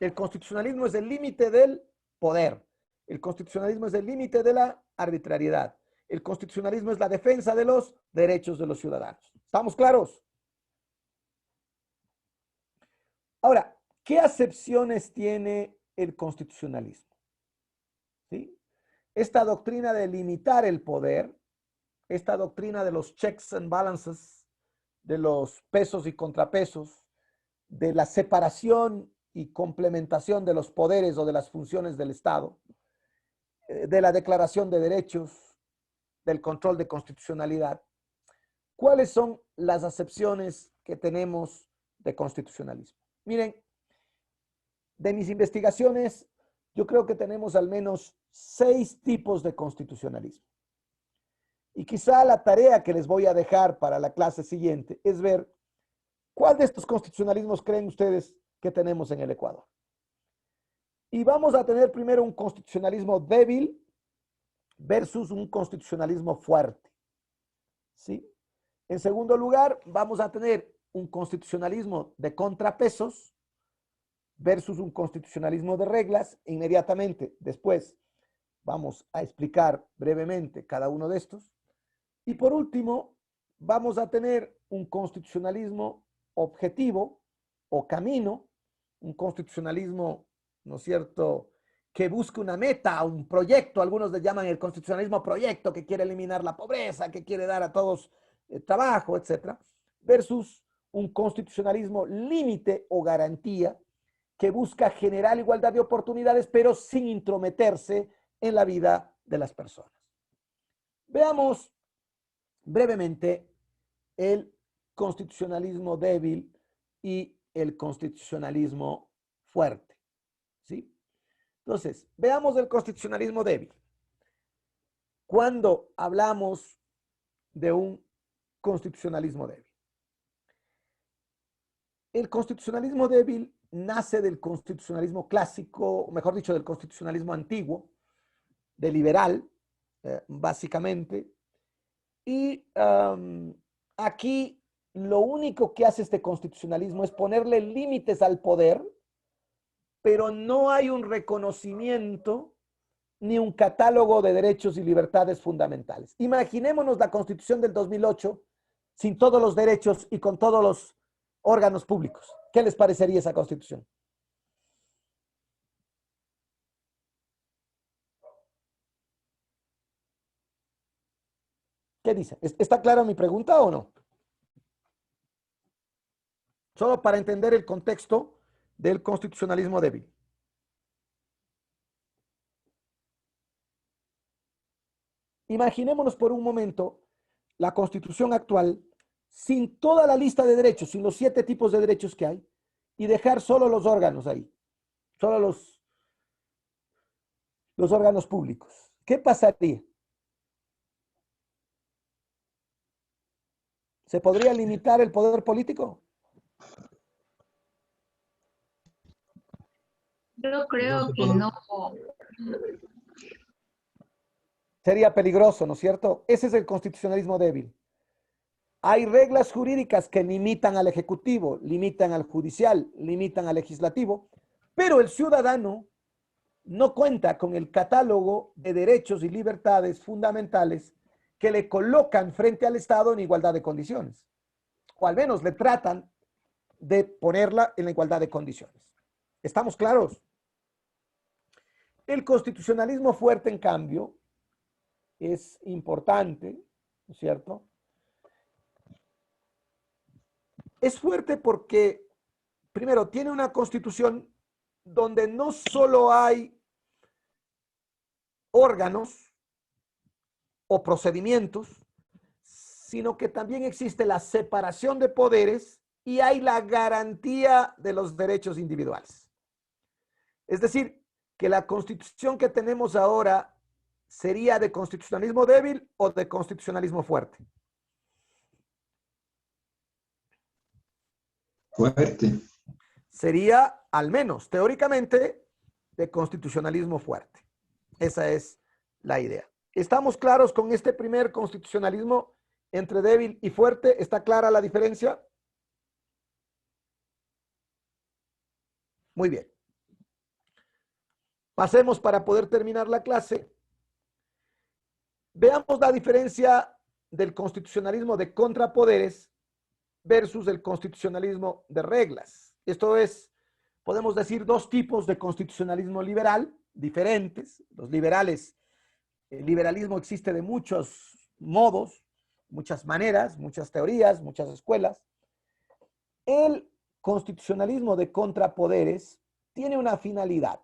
El constitucionalismo es el límite del poder. El constitucionalismo es el límite de la arbitrariedad. El constitucionalismo es la defensa de los derechos de los ciudadanos. ¿Estamos claros? Ahora, ¿qué acepciones tiene el constitucionalismo? ¿Sí? Esta doctrina de limitar el poder, esta doctrina de los checks and balances, de los pesos y contrapesos, de la separación y complementación de los poderes o de las funciones del Estado, de la declaración de derechos, del control de constitucionalidad. ¿Cuáles son las acepciones que tenemos de constitucionalismo? Miren, de mis investigaciones, yo creo que tenemos al menos 6 tipos de constitucionalismo. Y quizá la tarea que les voy a dejar para la clase siguiente es ver cuál de estos constitucionalismos creen ustedes que tenemos en el Ecuador. Y vamos a tener primero un constitucionalismo débil versus un constitucionalismo fuerte. ¿Sí? En segundo lugar, vamos a tener un constitucionalismo de contrapesos versus un constitucionalismo de reglas. Inmediatamente después Vamos a explicar brevemente cada uno de estos. Y por último, vamos a tener un constitucionalismo objetivo o camino, un constitucionalismo, ¿no es cierto?, que busca una meta, un proyecto, algunos le llaman el constitucionalismo proyecto, que quiere eliminar la pobreza, que quiere dar a todos trabajo, etcétera, versus un constitucionalismo límite o garantía que busca generar igualdad de oportunidades, pero sin intrometerse en la vida de las personas. Veamos brevemente el constitucionalismo débil y el constitucionalismo fuerte, ¿sí? Entonces, veamos el constitucionalismo débil. Cuando hablamos de un constitucionalismo débil, el constitucionalismo débil nace del constitucionalismo clásico, o mejor dicho, del constitucionalismo antiguo, de liberal, básicamente. Y aquí lo único que hace este constitucionalismo es ponerle límites al poder, pero no hay un reconocimiento ni un catálogo de derechos y libertades fundamentales. Imaginémonos la Constitución del 2008 sin todos los derechos y con todos los órganos públicos. ¿Qué les parecería esa Constitución? ¿Qué dice? ¿Está clara mi pregunta o no? Solo para entender el contexto del constitucionalismo débil. Imaginémonos por un momento la Constitución actual sin toda la lista de derechos, sin los 7 tipos de derechos que hay, y dejar solo los órganos ahí, solo los órganos públicos. ¿Qué pasaría? ¿Se podría limitar el poder político? Yo creo que no. Sería peligroso, ¿no es cierto? Ese es el constitucionalismo débil. Hay reglas jurídicas que limitan al ejecutivo, limitan al judicial, limitan al legislativo, pero el ciudadano no cuenta con el catálogo de derechos y libertades fundamentales que le colocan frente al Estado en igualdad de condiciones, o al menos le tratan de ponerla en la igualdad de condiciones. ¿Estamos claros? El constitucionalismo fuerte, en cambio, es importante, ¿no es cierto? Es fuerte porque, primero, tiene una constitución donde no solo hay órganos o procedimientos, sino que también existe la separación de poderes y hay la garantía de los derechos individuales. Es decir, que la constitución que tenemos ahora sería de constitucionalismo débil o de constitucionalismo fuerte. Fuerte. Sería, al menos teóricamente, de constitucionalismo fuerte. Esa es la idea. ¿Estamos claros con este primer constitucionalismo entre débil y fuerte? ¿Está clara la diferencia? Muy bien. Pasemos para poder terminar la clase. Veamos la diferencia del constitucionalismo de contrapoderes versus el constitucionalismo de reglas. Esto es, podemos decir, 2 tipos de constitucionalismo liberal diferentes. Los liberales, el liberalismo existe de muchos modos, muchas maneras, muchas teorías, muchas escuelas. El constitucionalismo de contrapoderes tiene una finalidad.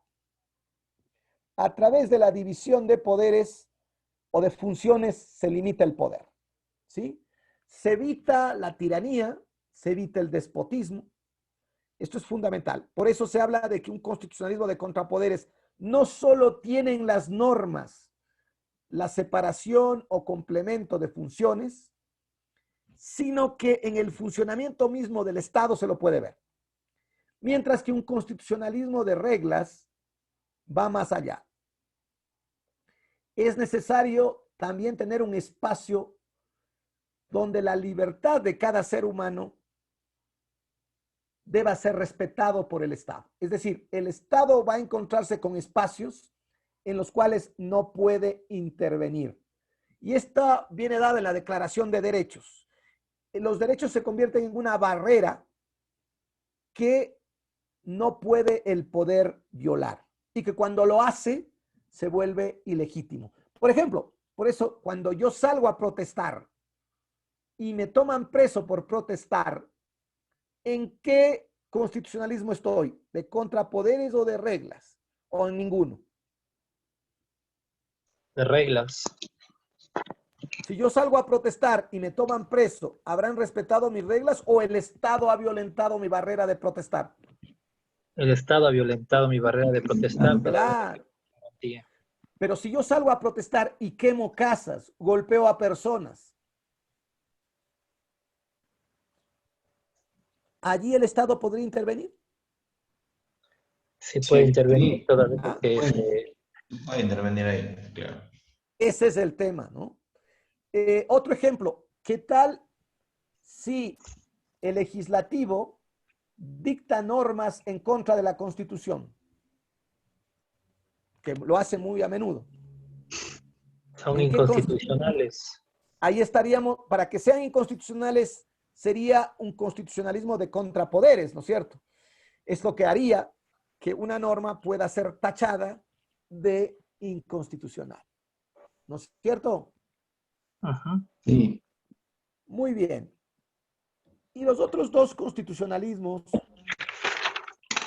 A través de la división de poderes o de funciones se limita el poder, ¿sí? Se evita la tiranía, se evita el despotismo. Esto es fundamental. Por eso se habla de que un constitucionalismo de contrapoderes no solo tiene en las normas la separación o complemento de funciones, sino que en el funcionamiento mismo del Estado se lo puede ver. Mientras que un constitucionalismo de reglas va más allá. Es necesario también tener un espacio donde la libertad de cada ser humano deba ser respetado por el Estado. Es decir, el Estado va a encontrarse con espacios en los cuales no puede intervenir. Y esta viene dada en la Declaración de Derechos. Los derechos se convierten en una barrera que no puede el poder violar y que cuando lo hace se vuelve ilegítimo. Por ejemplo, por eso cuando yo salgo a protestar y me toman preso por protestar, ¿en qué constitucionalismo estoy? ¿De contrapoderes o de reglas? ¿O en ninguno? De reglas. Si yo salgo a protestar y me toman preso, ¿habrán respetado mis reglas o el Estado ha violentado mi barrera de protestar? El Estado ha violentado mi barrera de protestar. Claro. Pero si yo salgo a protestar y quemo casas, golpeo a personas, ¿allí el Estado podría intervenir? Sí, puede intervenir todavía. Puede intervenir ahí, claro. Ese es el tema, ¿no? Otro ejemplo, ¿qué tal si el legislativo dicta normas en contra de la Constitución? Que lo hace muy a menudo. Son inconstitucionales. Ahí estaríamos, para que sean inconstitucionales, sería un constitucionalismo de contrapoderes, ¿no es cierto? Es lo que haría que una norma pueda ser tachada de inconstitucional. ¿No es cierto? Ajá. Sí. Muy bien. Y los otros dos constitucionalismos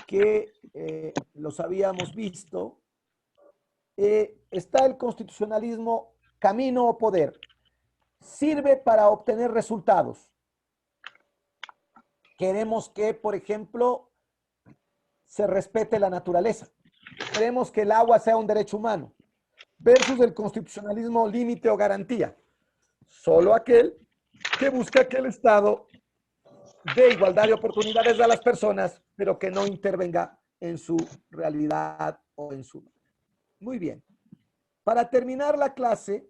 que los habíamos visto, está el constitucionalismo camino o poder. Sirve para obtener resultados. Queremos que, por ejemplo, se respete la naturaleza. Queremos que el agua sea un derecho humano. Versus el constitucionalismo límite o garantía. Solo aquel que busca que el Estado dé igualdad de oportunidades a las personas, pero que no intervenga en su realidad o en su... Muy bien. Para terminar la clase,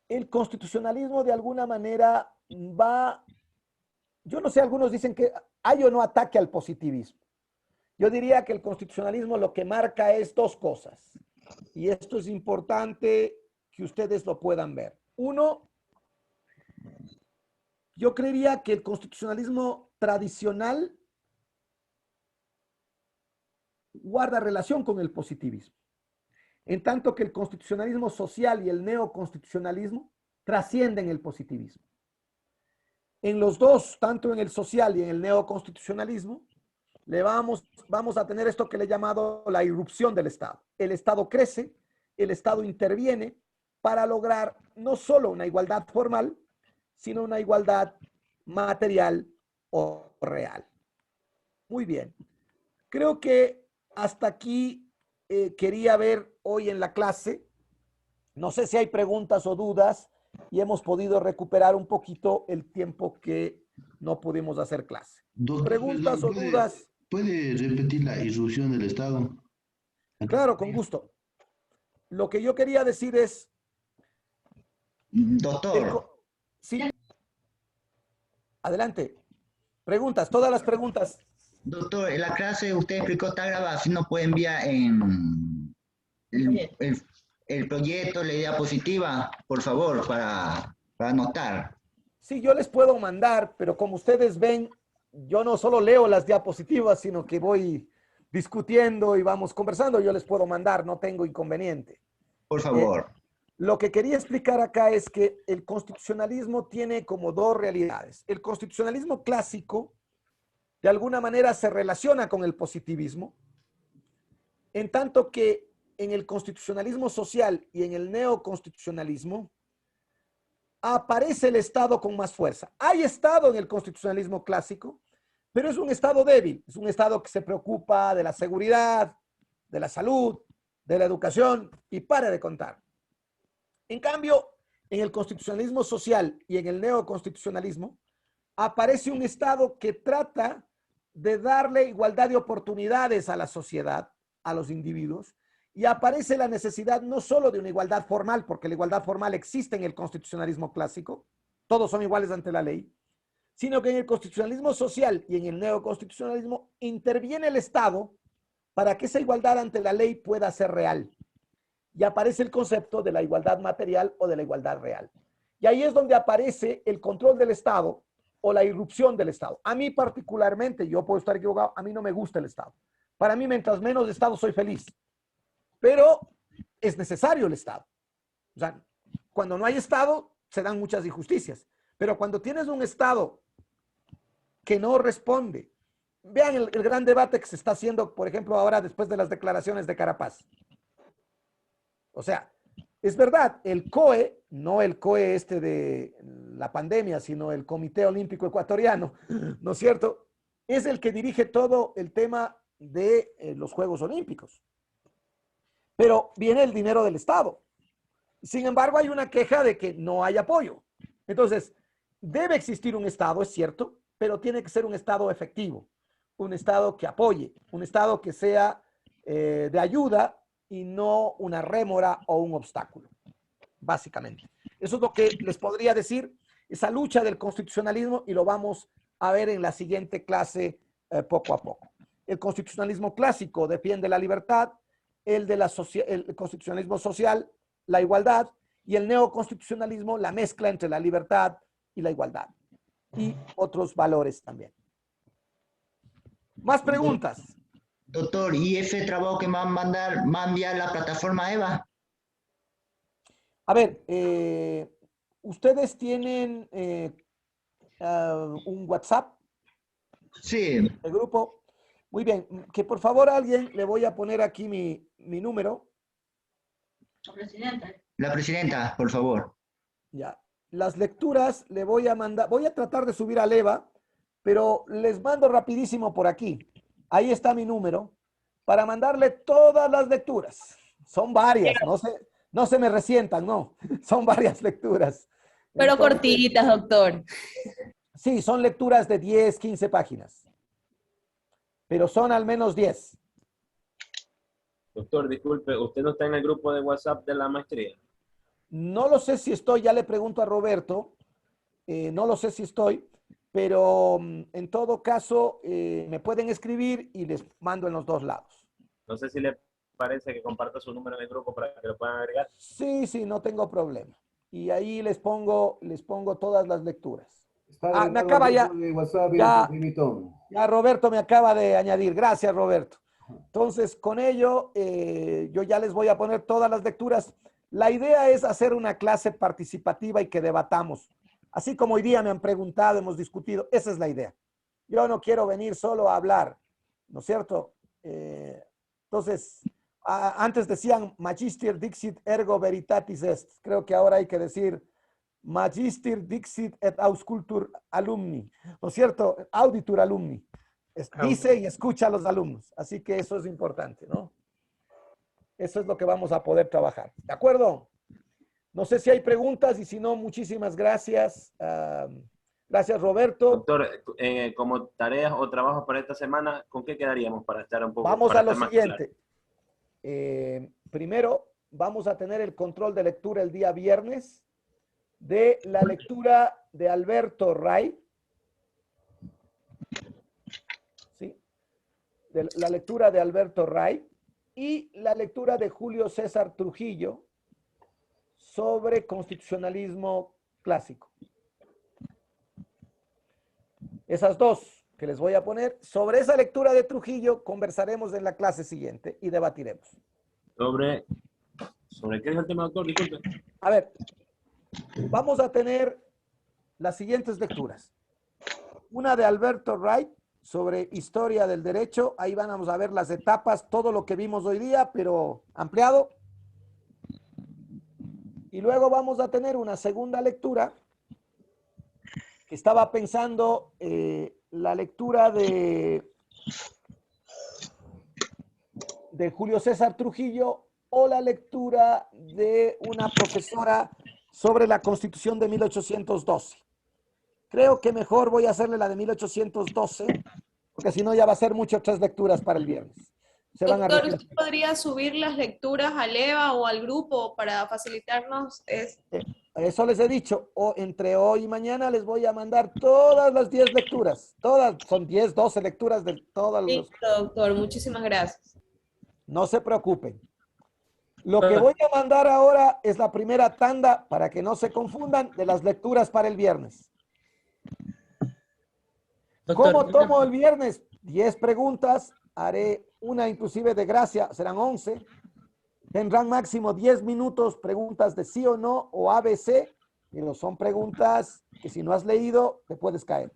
el constitucionalismo de alguna manera va... Yo no sé, algunos dicen que hay o no ataque al positivismo. Yo diría que el constitucionalismo lo que marca es dos cosas. Y esto es importante que ustedes lo puedan ver. Uno, yo creería que el constitucionalismo tradicional guarda relación con el positivismo, en tanto que el constitucionalismo social y el neoconstitucionalismo trascienden el positivismo. En los dos, tanto en el social y en el neoconstitucionalismo, vamos a tener esto que le he llamado la irrupción del Estado. El Estado crece, el Estado interviene para lograr no solo una igualdad formal, sino una igualdad material o real. Muy bien. Creo que hasta aquí quería ver hoy en la clase. No sé si hay preguntas o dudas y hemos podido recuperar un poquito el tiempo que no pudimos hacer clase. Doctor, ¿Preguntas o dudas? ¿Puede repetir la irrupción del Estado? Claro, con gusto. Lo que yo quería decir es... Doctor. Sí. Adelante. Preguntas, todas las preguntas. Doctor, en la clase usted explicó, está grabada, si no puede enviar en el proyecto, la diapositiva, por favor, para anotar. Sí, yo les puedo mandar, pero como ustedes ven, yo no solo leo las diapositivas, sino que voy discutiendo y vamos conversando. Yo les puedo mandar, no tengo inconveniente. Por favor. Lo que quería explicar acá es que el constitucionalismo tiene como dos realidades. El constitucionalismo clásico, de alguna manera, se relaciona con el positivismo, en tanto que en el constitucionalismo social y en el neoconstitucionalismo aparece el Estado con más fuerza. Hay Estado en el constitucionalismo clásico, pero es un Estado débil, es un Estado que se preocupa de la seguridad, de la salud, de la educación y para de contar. En cambio, en el constitucionalismo social y en el neoconstitucionalismo, aparece un Estado que trata de darle igualdad de oportunidades a la sociedad, a los individuos, y aparece la necesidad no solo de una igualdad formal, porque la igualdad formal existe en el constitucionalismo clásico, todos son iguales ante la ley, sino que en el constitucionalismo social y en el neoconstitucionalismo interviene el Estado para que esa igualdad ante la ley pueda ser real. Y aparece el concepto de la igualdad material o de la igualdad real. Y ahí es donde aparece el control del Estado o la irrupción del Estado. A mí particularmente, yo puedo estar equivocado, a mí no me gusta el Estado. Para mí, mientras menos Estado, soy feliz. Pero es necesario el Estado. O sea, cuando no hay Estado, se dan muchas injusticias. Pero cuando tienes un Estado que no responde, vean el gran debate que se está haciendo, por ejemplo, ahora después de las declaraciones de Carapaz. O sea, es verdad, el COE, no el COE este de la pandemia, sino el Comité Olímpico Ecuatoriano, ¿no es cierto? Es el que dirige todo el tema de los Juegos Olímpicos. Pero viene el dinero del Estado. Sin embargo, hay una queja de que no hay apoyo. Entonces, debe existir un Estado, es cierto, pero tiene que ser un Estado efectivo, un Estado que apoye, un Estado que sea de ayuda y no una rémora o un obstáculo, básicamente. Eso es lo que les podría decir, esa lucha del constitucionalismo, y lo vamos a ver en la siguiente clase poco a poco. El constitucionalismo clásico defiende la libertad, el constitucionalismo social, la igualdad, y el neoconstitucionalismo, la mezcla entre la libertad y la igualdad, y otros valores también. ¿Más preguntas? Doctor, ¿y ese trabajo que me van a mandar, va a enviar la plataforma EVA? A ver, ¿ustedes tienen un WhatsApp? Sí. ¿El grupo? Muy bien, que por favor alguien, le voy a poner aquí mi número. La presidenta. La presidenta, por favor. Ya. Las lecturas le voy a mandar, voy a tratar de subir al EVA, pero les mando rapidísimo por aquí. Ahí está mi número para mandarle todas las lecturas. Son varias, no se me resientan, no. Son varias lecturas. Pero entonces, cortitas, doctor. Sí, son lecturas de 10, 15 páginas. Pero son al menos 10. Doctor, disculpe, ¿usted no está en el grupo de WhatsApp de la maestría? No lo sé si estoy, ya le pregunto a Roberto. No lo sé si estoy. Pero en todo caso, me pueden escribir y les mando en los dos lados. No sé si le parece que comparta su número en el grupo para que lo puedan agregar. Sí, sí, no tengo problema. Y ahí les pongo todas las lecturas. Me acaba ya Roberto me acaba de añadir. Gracias, Roberto. Entonces, con ello, yo ya les voy a poner todas las lecturas. La idea es hacer una clase participativa y que debatamos. Así como hoy día me han preguntado, hemos discutido, esa es la idea. Yo no quiero venir solo a hablar, ¿no es cierto? Entonces, antes decían Magister Dixit ergo veritatis est. Creo que ahora hay que decir Magister Dixit et auscultur alumni, ¿no es cierto? Auditur alumni. Dice y escucha a los alumnos. Así que eso es importante, ¿no? Eso es lo que vamos a poder trabajar. ¿De acuerdo? No sé si hay preguntas y si no, muchísimas gracias. Gracias, Roberto. Doctor, como tareas o trabajos para esta semana, ¿con qué quedaríamos para estar un poco? Vamos a lo siguiente. Primero, vamos a tener el control de lectura el día viernes de la lectura de Alberto Ray. ¿Sí? De la lectura de Alberto Ray y la lectura de Julio César Trujillo sobre constitucionalismo clásico. Esas dos que les voy a poner. Sobre esa lectura de Trujillo conversaremos en la clase siguiente y debatiremos. ¿Sobre qué es el tema, doctor? Disculpe. A ver, vamos a tener las siguientes lecturas. Una de Alberto Wright sobre historia del derecho. Ahí vamos a ver las etapas, todo lo que vimos hoy día, pero ampliado. Y luego vamos a tener una segunda lectura que estaba pensando la lectura de Julio César Trujillo o la lectura de una profesora sobre la Constitución de 1812. Creo que mejor voy a hacerle la de 1812, porque si no ya va a ser mucho 3 lecturas para el viernes. Doctor, ¿usted podría subir las lecturas al EVA o al grupo para facilitarnos? Eso les he dicho. Entre hoy y mañana les voy a mandar todas las 10 lecturas. Todas, son 10, 12 lecturas de todas las... Listo, doctor. Muchísimas gracias. No se preocupen. Lo que voy a mandar ahora es la primera tanda, para que no se confundan, de las lecturas para el viernes. Doctor, ¿Cómo tomo el viernes? 10 preguntas. Haré una inclusive de gracia, serán 11. Tendrán máximo 10 minutos, preguntas de sí o no o ABC. Pero son preguntas que si no has leído, te puedes caer.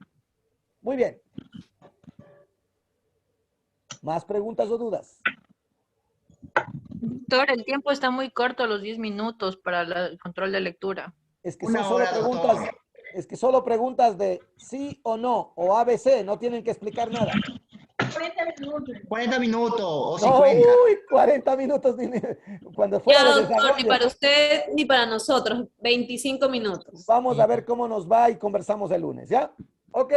Muy bien. ¿Más preguntas o dudas? Doctor, el tiempo está muy corto, los 10 minutos para el control de lectura. Es que son solo preguntas, es que solo preguntas de sí o no o ABC, no tienen que explicar nada. 40 minutos o No, 50. uy, 40 minutos cuando fuera Ya, de doctor, ni desarrollo. para usted ni para nosotros. 25 minutos. Vamos a ver cómo nos va y conversamos el lunes, ¿ya? Ok.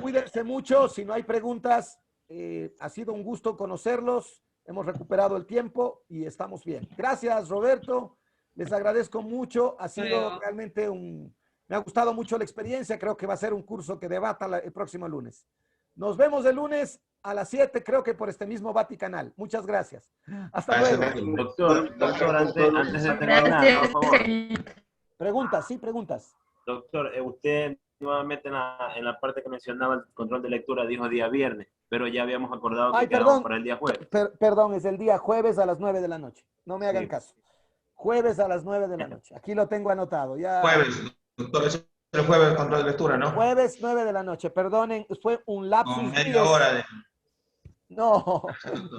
Cuídense mucho. Si no hay preguntas, ha sido un gusto conocerlos. Hemos recuperado el tiempo y estamos bien. Gracias, Roberto. Les agradezco mucho. Ha sido realmente me ha gustado mucho la experiencia. Creo que va a ser un curso que debata el próximo lunes. Nos vemos el lunes a las 7, creo que por este mismo Vaticanal. Muchas gracias. Hasta luego. Doctor, antes de terminar, por favor. Preguntas, sí, preguntas. Doctor, usted nuevamente en la parte que mencionaba el control de lectura dijo día viernes, pero ya habíamos acordado que quedamos para el día jueves. Perdón, es el día jueves a las 9 de la noche. No me hagan caso. Jueves a las 9 de la noche. Aquí lo tengo anotado. Ya. Jueves, doctor, es el jueves el control de lectura, ¿no? Jueves 9 de la noche. Perdonen, fue un lapsus. Con media hora de... No,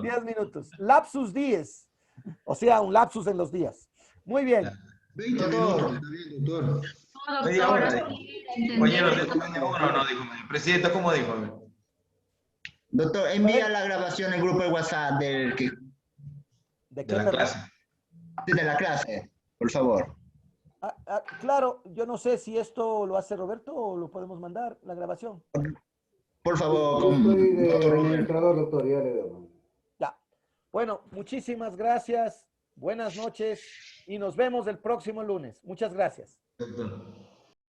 10 minutos. Lapsus 10. O sea, un lapsus en los días. Muy bien. 20 minutos, está bien, doctor. Media hora. Compañero, no, dijo. Presidente, ¿cómo dijo? Doctor, envía la grabación en el grupo de WhatsApp ¿De la clase. De la clase, por favor. Claro, yo no sé si esto lo hace Roberto o lo podemos mandar, la grabación. Por favor. Yo estoy de administrador, doctor, ya le doy. Ya. Bueno, muchísimas gracias. Buenas noches y nos vemos el próximo lunes. Muchas gracias. Doctor.